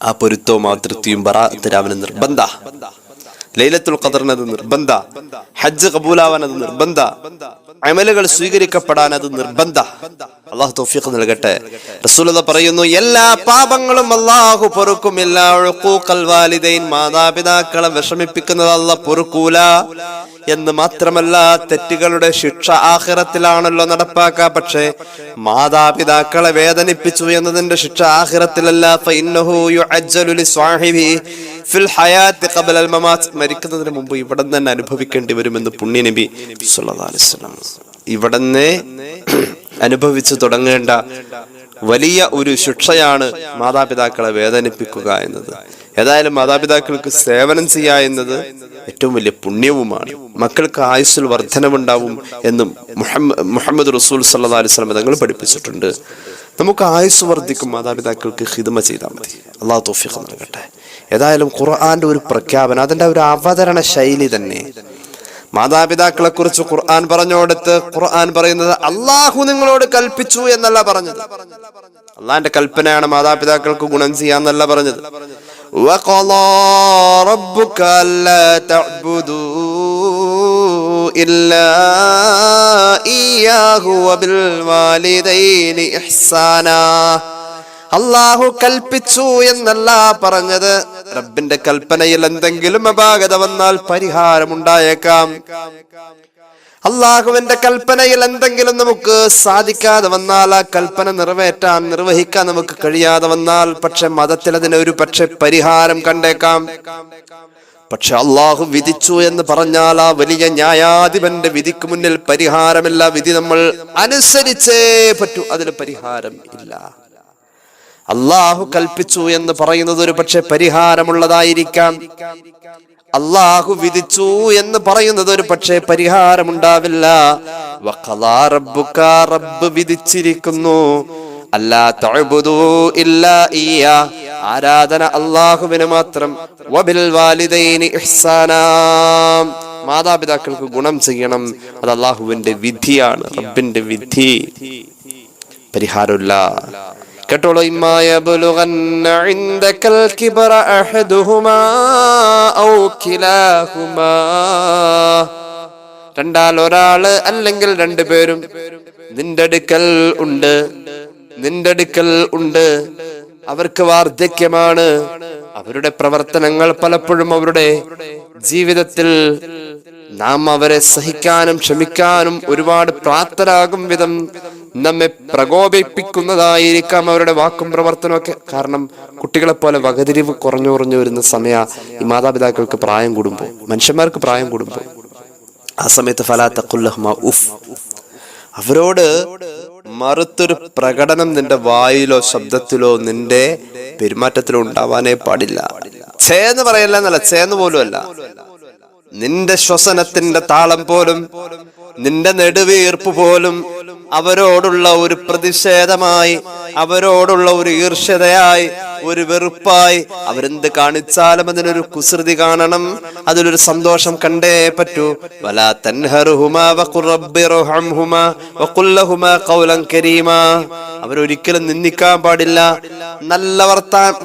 ആ പൊരുത്തവും ആ തൃപ്തിയും ബറാഅത്ത് രാവിന് നിർബന്ധ. ലൈലത്തുൽ ഖദറിന് അത് നിർബന്ധ. ഹജ്ജ് കബൂലാവാൻ അത് നിർബന്ധ. അമലുകൾ സ്വീകരിക്കപ്പെടാൻ അത് നിർബന്ധ. അല്ലാഹു തൗഫീഖ് നൽകട്ടെ. റസൂലുള്ളാഹി പറയുന്നു, എല്ലാ പാപങ്ങളും അല്ലാഹു പൊറുക്കും. ഇല്ലാ ഉഖൂഖൽ വാലിദൈൻ, മാതാപിതാക്കളെ വിഷമിപ്പിക്കുന്നത് അല്ലാഹു പൊറുക്കൂല എന്ന് മാത്രമല്ല, തെറ്റുകളുടെ ശിക്ഷ ആഖിറത്തിലാണല്ലോ നടപ്പാക്കുക. പക്ഷേ മാതാപിതാക്കളെ വേദനിപ്പിച്ചു എന്നതിന്റെ ശിക്ഷ ആഖിറത്തിലല്ല. ഫഇന്നഹു യുഅജ്ജലു ലിസ്വാഹിബി ഫിൽ ഹയാത്തി ഖബല അൽ മമാത്, മരിക്കുന്നതിന് മുമ്പ് ഇവിടെ തന്നെ അനുഭവിക്കേണ്ടി വരുമെന്ന് പുണ്യ നബി സല്ലല്ലാഹു അലൈഹി വസല്ലം. ഇവിടെ അനുഭവിച്ചു തുടങ്ങേണ്ട വലിയ ഒരു ശിക്ഷയാണ് മാതാപിതാക്കളെ വേദനിപ്പിക്കുക എന്നത്. ഏതായാലും മാതാപിതാക്കൾക്ക് സേവനം ചെയ്യുക എന്നത് ഏറ്റവും വലിയ പുണ്യവുമാണ്. മക്കൾക്ക് ആയുസ്സിൽ വർധനവുണ്ടാവും എന്നും മുഹമ്മദ് റസൂൽ സല്ലല്ലാഹു അലൈഹി വസല്ലം തങ്ങൾ പഠിപ്പിച്ചിട്ടുണ്ട്. നമുക്ക് ആയുസ് വർദ്ധിക്കും മാതാപിതാക്കൾക്ക് ഖിദ്മ ചെയ്താൽ മതി. അള്ളാഹു തൗഫീഖ് നൽകട്ടെ. ഏതായാലും ഖുർആന്റെ ഒരു പ്രഖ്യാപനം, അതിന്റെ ഒരു അവതരണ ശൈലി തന്നെ. മാതാപിതാക്കളെ കുറിച്ച് ഖുർആൻ പറഞ്ഞോടത്ത് ഖുർആൻ പറയുന്നത് അള്ളാഹു നിങ്ങളോട് കൽപ്പിച്ചു എന്നല്ല പറഞ്ഞത്. അള്ളാന്റെ കൽപ്പനയാണ് മാതാപിതാക്കൾക്ക് ഗുണം ചെയ്യാന്നല്ല പറഞ്ഞത്. വഖളാ റബ്ബുക അല്ലാ തഅ്ബുദൂ ഇല്ലാ ഇയ്യാഹു വബിൽ വാലിദൈനി ഇഹ്സാനാ. അള്ളാഹു കൽപ്പിച്ചു എന്നല്ല പറഞ്ഞത്. റബ്ബിന്റെ കൽപ്പനയിൽ എന്തെങ്കിലും അപാകത വന്നാൽ പരിഹാരമുണ്ടായേക്കാം. അള്ളാഹുവിന്റെ കൽപ്പനയിൽ എന്തെങ്കിലും നമുക്ക് സാധിക്കാതെ വന്നാൽ, ആ കൽപ്പന നിർവഹിക്കാൻ നമുക്ക് കഴിയാതെ വന്നാൽ, പക്ഷെ മതത്തിൽ അതിന് ഒരു പക്ഷെ പരിഹാരം കണ്ടേക്കാം. പക്ഷെ അള്ളാഹു വിധിച്ചു എന്ന് പറഞ്ഞാൽ ആ വലിയ ന്യായാധിപന്റെ വിധിക്ക് മുന്നിൽ പരിഹാരമില്ല. വിധി നമ്മൾ അനുസരിച്ചേ പറ്റൂ, അതിന് പരിഹാരം ഇല്ല. അള്ളാഹു കൽപ്പിച്ചു എന്ന് പറയുന്നത് ഒരു പക്ഷെ പരിഹാരമുള്ളതായിരിക്കാം. അള്ളാഹു വിധിച്ചു എന്ന് പറയുന്നത് ഒരു പക്ഷേ പരിഹാരമുണ്ടാവില്ല. വഖളാ റബ്ബുക, റബ്ബ് വിധിച്ചിരിക്കുന്നു, അല്ലാ തഅ്ബുദൂ ഇല്ലാ ഇയ്യാ, ആരാധന അള്ളാഹുവിന് മാത്രം. വബിൽ വാലിദൈനി ഇഹ്സാനാ, മാതാപിതാക്കൾക്ക് ഗുണം ചെയ്യണം. അത് അള്ളാഹുവിന്റെ വിധിയാണ്, റബ്ബിന്റെ വിധി. പരിഹാരമില്ല. കേട്ടോളൂ. ഇമ്മാ യബ്ലുഗന്ന ഇൻദകൽ കിബ്റ അഹദുഹുമാ ഔ കിലാഹുമാ, രണ്ടാൽ ഒരാള് അല്ലെങ്കിൽ രണ്ടുപേരും നിന്റെ അടുക്കൽ ഉണ്ട്, അവർക്ക് വാർദ്ധക്യമാണ്. അവരുടെ പ്രവർത്തനങ്ങൾ പലപ്പോഴും അവരുടെ ജീവിതത്തിൽ നാം അവരെ സഹിക്കാനും ക്ഷമിക്കാനും ഒരുപാട് പ്രാപ്തരാകും വിധം നമ്മെ പ്രകോപിപ്പിക്കുന്നതായിരിക്കാം അവരുടെ വാക്കും പ്രവർത്തനവും ഒക്കെ. കാരണം കുട്ടികളെ പോലെ വകതിരിവ് കുറഞ്ഞു വരുന്ന സമയ ഈ മാതാപിതാക്കൾക്ക് പ്രായം കൂടുമ്പോൾ, മനുഷ്യന്മാർക്ക് പ്രായം കൂടുമ്പോൾ, ആ സമയത്ത് ഫലാ തഖുൽ ലഹുമാ ഉഫ്, അവരോട് മറുത്തൊരു പ്രകടനം നിന്റെ വായിലോ ശബ്ദത്തിലോ നിന്റെ പെരുമാറ്റത്തിലോ ഉണ്ടാവാനേ പാടില്ല. ചേന്ന് പറയല്ല എന്നല്ല, ചേന്ന് പോലും അല്ല, നിന്റെ ശ്വസനത്തിന്റെ താളം പോലും, നിന്റെ നെടുവീർപ്പ് പോലും അവരോടുള്ള ഒരു പ്രതിഷേധമായി, അവരോടുള്ള ഒരു ഈർഷ്യതയായി, ഒരു വെറുപ്പായി. അവരെന്ത് കാണിച്ചാലും അതിനൊരു കുസൃതി കാണണം, അതിലൊരു സന്തോഷം കണ്ടേ പറ്റൂ. വലാ തൻഹറുഹുമാ വഖുർ റബ്ബിർഹംഹുമാ വഖുൽ ലഹുമാ ഖൗലൻ കരീമാ, അവരൊരിക്കലും നിന്ദിക്കാൻ പാടില്ല. നല്ല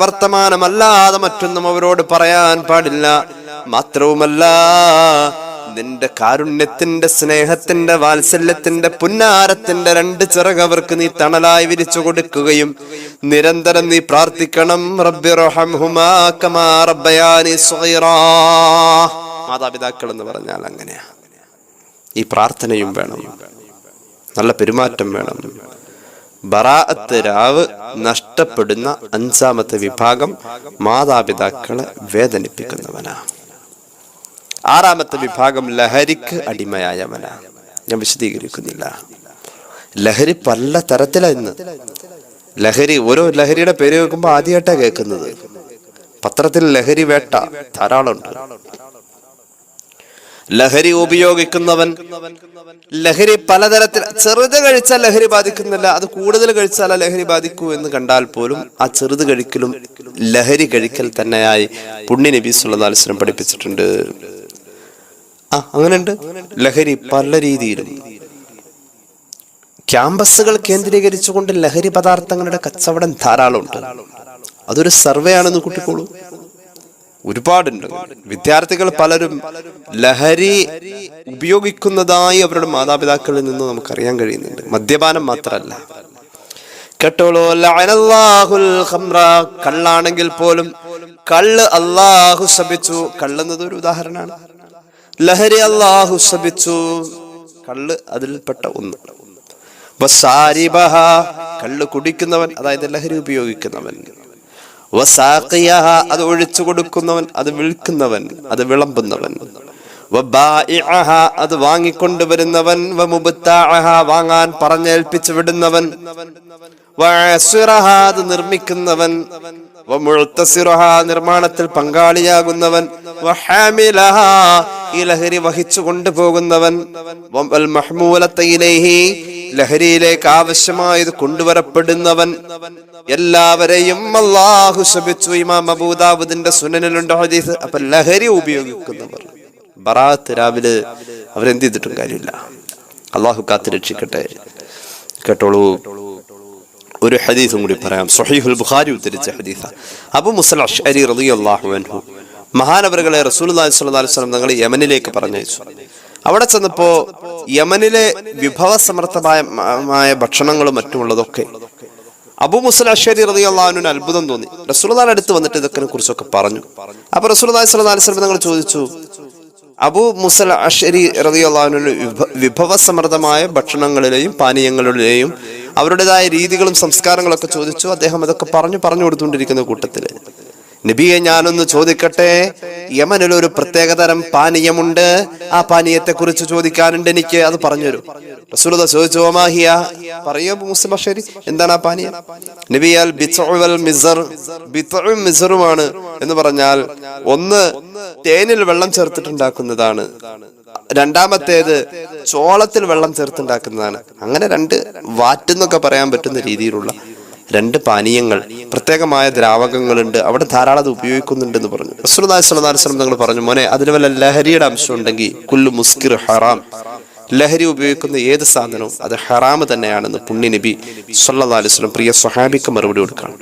വർത്തമാനമല്ലാതെ മറ്റൊന്നും അവരോട് പറയാൻ പാടില്ല. മാത്രവുമല്ല, നിന്റെ കാരുണ്യത്തിന്റെ, സ്നേഹത്തിന്റെ, വാത്സല്യത്തിന്റെ, പുന്നാരത്തിന്റെ 2 ചിറക് അവർക്ക് നീ തണലായി വിരിച്ചു കൊടുക്കുകയും നിരന്തരം നീ പ്രാർത്ഥിക്കണം. റബ്ബിർഹംഹുമാ കമാ റബ്ബയാനി സഗീറാ. മാതാപിതാക്കൾ എന്ന് പറഞ്ഞാൽ അങ്ങനെയാ. ഈ പ്രാർത്ഥനയും വേണം, നല്ല പെരുമാറ്റം വേണം. ബറാഅത്ത് രാവ് നഷ്ടപ്പെടുന്ന 5ാമത്തെ വിഭാഗം മാതാപിതാക്കളെ വേദനിപ്പിക്കുന്നവനാ. 6ാമത്തെ വിഭാഗം ലഹരിക്ക് അടിമയായവനാ. ഞാൻ വിശദീകരിക്കുന്നില്ല. ലഹരി പല തരത്തിലായിരുന്നു. ലഹരി, ഓരോ ലഹരിയുടെ പേര് കേൾക്കുമ്പോൾ ആദ്യമായിട്ടാണ് കേൾക്കുന്നത്. പത്രത്തിൽ ലഹരി വേട്ട ധാരാളമുണ്ട്. ലഹരി ഉപയോഗിക്കുന്നവൻ, ലഹരി പലതരത്തിൽ, ചെറുത് കഴിച്ചാൽ ലഹരി ബാധിക്കുന്നില്ല, അത് കൂടുതൽ കഴിച്ചാൽ ലഹരി ബാധിക്കൂ എന്ന് കണ്ടാൽ പോലും ആ ചെറുത് കഴിക്കലും ലഹരി കഴിക്കൽ തന്നെയായി പുണ്യ നബി സല്ലല്ലാഹു അലൈഹി വസല്ലം പഠിപ്പിച്ചിട്ടുണ്ട്. അങ്ങനെയുണ്ട്. ലഹരി പല രീതിയിലും. ക്യാമ്പസുകൾ കേന്ദ്രീകരിച്ചുകൊണ്ട് ലഹരി പദാർത്ഥങ്ങളുടെ കച്ചവടം ധാരാളമുണ്ട്. അതൊരു സർവേ ആണെന്ന് കൂട്ടിക്കോളൂ. ഒരുപാടുണ്ട്. വിദ്യാർത്ഥികൾ പലരും ലഹരി ഉപയോഗിക്കുന്നതായി അവരുടെ മാതാപിതാക്കളിൽ നിന്ന് നമുക്കറിയാൻ കഴിയുന്നുണ്ട്. മദ്യപാനം മാത്രമല്ല. കേട്ടോളൂ. ലഅനല്ലാഹുൽ ഖംറ, കള്ളാണെങ്കിൽ പോലും കള്ള് അല്ലാഹു ശപിച്ചു. കള്ളെന്നത് ഒരു ഉദാഹരണമാണ്. ലഹരി അല്ലാഹു ശപിച്ചു. കള്ള് അതിൽപ്പെട്ട ഒന്ന്. വസാരിബഹ, കള്ള് കുടിക്കുന്നവൻ, അതായത് ലഹരി ഉപയോഗിക്കുന്നവൻ. വസാഖിയഹ, അത് ഒഴിച്ചു കൊടുക്കുന്നവൻ, അത് വിൽക്കുന്നവൻ, അത് വിളമ്പുന്നവൻ. വബായിഅഹ, അത് വാങ്ങിക്കൊണ്ടുവരുന്നവൻ. വമുബ്താഅഹ, വാങ്ങാൻ പറഞ്ഞേൽപ്പിച്ചു വിടുന്നവൻ. വഅസിറഹാ അത് നിർമ്മിക്കുന്നവൻ, വമുഅ്തസിറഹാ നിർമ്മാണത്തിൽ പങ്കാളിയാകുന്നവൻ, വഹാമിലഹാ ഈ ലഹരി വഹിച്ചു കൊണ്ടുപോകുന്നവൻ, വൽ മഹ്മൂലത ഇലൈഹി ലഹരിയിലേക്ക് ആവശ്യമായത് കൊണ്ടുവരപ്പെടുന്നവൻ, എല്ലാവരെയും അല്ലാഹു ശപിച്ചു. ഇമാം അബൂ ദാവൂദിന്റെ സുനനിലുണ്ട് ഹദീസ്. അപ്പൊ ലഹരി ഉപയോഗിക്കുന്നവർ ബറാഅത്ത് രാവിലെ അവരെന്ത് ചെയ്തിട്ടും കാര്യമില്ല. അള്ളാഹു കാത്ത് രക്ഷിക്കട്ടെ. കേട്ടോളൂ, ഒരു ഹദീസും കൂടി പറയാം. സ്വഹീഹുൽ ബുഖാരി ഉദ്ധരിച്ച ഹദീസാ. അബൂ മുസൽ അശ്അരി റളിയല്ലാഹു അൻഹു മഹാനവറുകളെ റസൂലുള്ളാഹി സ്വല്ലല്ലാഹു അലൈഹി വസല്ലം തങ്ങൾ യമനിലേക്ക് പറഞ്ഞയച്ചു. അവിടെ ചെന്നപ്പോ യമനിലെ വിഭവസമൃദ്ധമായ ഭക്ഷണങ്ങളും മറ്റുമുള്ളതൊക്കെ അബൂ മുസൽ അശ്അരി റളിയല്ലാഹു അൻഹുവിന് അത്ഭുതം തോന്നി. റസൂലുള്ളാഹിയുടെ അടുത്ത് വന്നിട്ട് ഇതൊക്കെ കുറിച്ചൊക്കെ പറഞ്ഞു. അപ്പൊ റസൂലുള്ളാഹി സ്വല്ലല്ലാഹു അലൈഹി വസല്ലം തങ്ങൾ ചോദിച്ചു, അബൂ മുസൽ അശ്അരി റളിയല്ലാഹു അൻഹു വിഭവസമൃദ്ധമായ ഭക്ഷണങ്ങളിലെയും പാനീയങ്ങളിലെയും അവരുടേതായ രീതികളും സംസ്കാരങ്ങളൊക്കെ ചോദിച്ചു. അദ്ദേഹം അതൊക്കെ പറഞ്ഞു കൊടുത്തുകൊണ്ടിരിക്കുന്ന കൂട്ടത്തില്, നബിയെ ഞാനൊന്ന് ചോദിക്കട്ടെ, യമനിൽ ഒരു പ്രത്യേകതരം പാനീയമുണ്ട്, ആ പാനീയത്തെ കുറിച്ച് ചോദിക്കാനുണ്ട് എനിക്ക്, അത് പറഞ്ഞു തരൂ. റസൂലുള്ളാഹി ചോദിച്ചു, ഓമാഹിയ, പറയൂ അബൂ മുസൽ അശ്അരി, എന്താണ് ആ പാനീയം? നബി അൽ ബിത്ഉ വൽ മിസ്ർ, ബിത്ഉം മിസ്റുമാണ് എന്ന് പറഞ്ഞാൽ ഒന്ന് തേനിൽ വെള്ളം ചേർത്തിട്ടുണ്ടാക്കുന്നതാണ്, രണ്ടാമത്തേത് ചോളത്തിൽ വെള്ളം ചേർത്തുണ്ടാക്കുന്നതാണ്. അങ്ങനെ രണ്ട് വാറ്റെന്നൊക്കെ പറയാൻ പറ്റുന്ന രീതിയിലുള്ള രണ്ട് പാനീയങ്ങൾ, പ്രത്യേകമായ ദ്രാവകങ്ങളുണ്ട്, അവിടെ ധാരാളം അത് ഉപയോഗിക്കുന്നുണ്ടെന്ന് പറഞ്ഞു. റസൂലുള്ളാഹി സ്വല്ലല്ലാഹു അലൈഹി വസല്ലം തങ്ങൾ പറഞ്ഞു, മോനെ അതിൽ വല്ല ലഹരിയുടെ അംശം ഉണ്ടെങ്കിൽ കുല്ലു മുസ്കിർ ഹറാം, ലഹരി ഉപയോഗിക്കുന്ന ഏത് സാധനവും അത് ഹറാമ് തന്നെയാണെന്ന് പുണ്യ നബി സ്വല്ലല്ലാഹു അലൈഹി വസല്ലം പ്രിയ സ്വഹാബിക്ക് മറുപടി കൊടുക്കണം.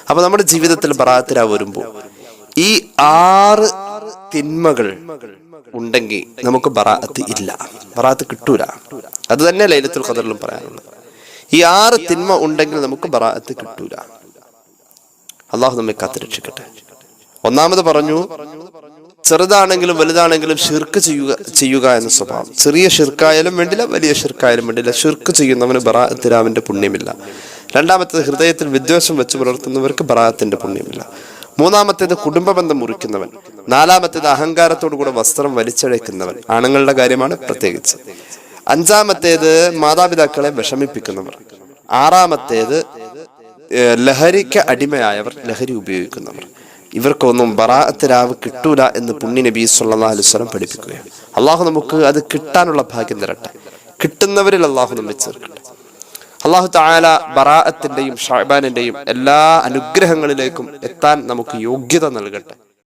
അപ്പൊ നമ്മുടെ ജീവിതത്തിൽ ബറാഅത്ത് വരുമ്പോൾ ഈ 6 തിന്മകൾ ഉണ്ടെങ്കിൽ നമുക്ക് ബറാഅത്ത് ഇല്ല, ബറാഅത്ത് കിട്ടൂല. അത് തന്നെ ലൈലത്തുൽ ഖദറിലും പറയാനുള്ളത്. ഈ 6 തിന്മ ഉണ്ടെങ്കിൽ നമുക്ക് ബറാഅത്ത് കിട്ടൂല. അള്ളാഹു നമ്മെ കാത്തുരക്ഷിക്കട്ടെ. ഒന്നാമത് പറഞ്ഞു, ചെറുതാണെങ്കിലും വലുതാണെങ്കിലും ഷിർക്ക് ചെയ്യുക എന്ന സ്വഭാവം. ചെറിയ ഷിർക്കായാലും വേണ്ടില്ല, വലിയ ഷിർക്കായാലും വേണ്ടില്ല, ഷിർക്ക് ചെയ്യുന്നവന് ബറാഅത്ത് രാവിന്റെ പുണ്യമില്ല. രണ്ടാമത്തേത് ഹൃദയത്തിൽ വിദ്വേഷം വെച്ച് പുലർത്തുന്നവർക്ക് ബറാഅത്തിന്റെ പുണ്യമില്ല. മൂന്നാമത്തേത് കുടുംബബന്ധം മുറിക്കുന്നവൻ. നാലാമത്തേത് അഹങ്കാരത്തോടു കൂടെ വസ്ത്രം വലിച്ചഴക്കുന്നവൻ, ആണുങ്ങളുടെ കാര്യമാണ് പ്രത്യേകിച്ച്. അഞ്ചാമത്തേത് മാതാപിതാക്കളെ വിഷമിപ്പിക്കുന്നവർ. ആറാമത്തേത് ലഹരിക്ക് അടിമയായവർ, ലഹരി ഉപയോഗിക്കുന്നവർ. ഇവർക്കൊന്നും ബറാഅത്ത് രാവ് കിട്ടൂല എന്ന് പുണ്യ നബി സ്വല്ലല്ലാഹു അലൈഹി വസല്ലം പഠിപ്പിക്കുകയാണ്. അള്ളാഹു നമുക്ക് അത് കിട്ടാനുള്ള ഭാഗ്യം തരട്ടെ, കിട്ടുന്നവരിൽ അള്ളാഹു നമ്മെ ചേർക്കട്ടെ. അള്ളാഹു തആല ബറാഅത്തിന്റെയും ഷഅബാനിന്റെയും എല്ലാ അനുഗ്രഹങ്ങളിലേക്കും എത്താൻ നമുക്ക് യോഗ്യത നൽകട്ടെ.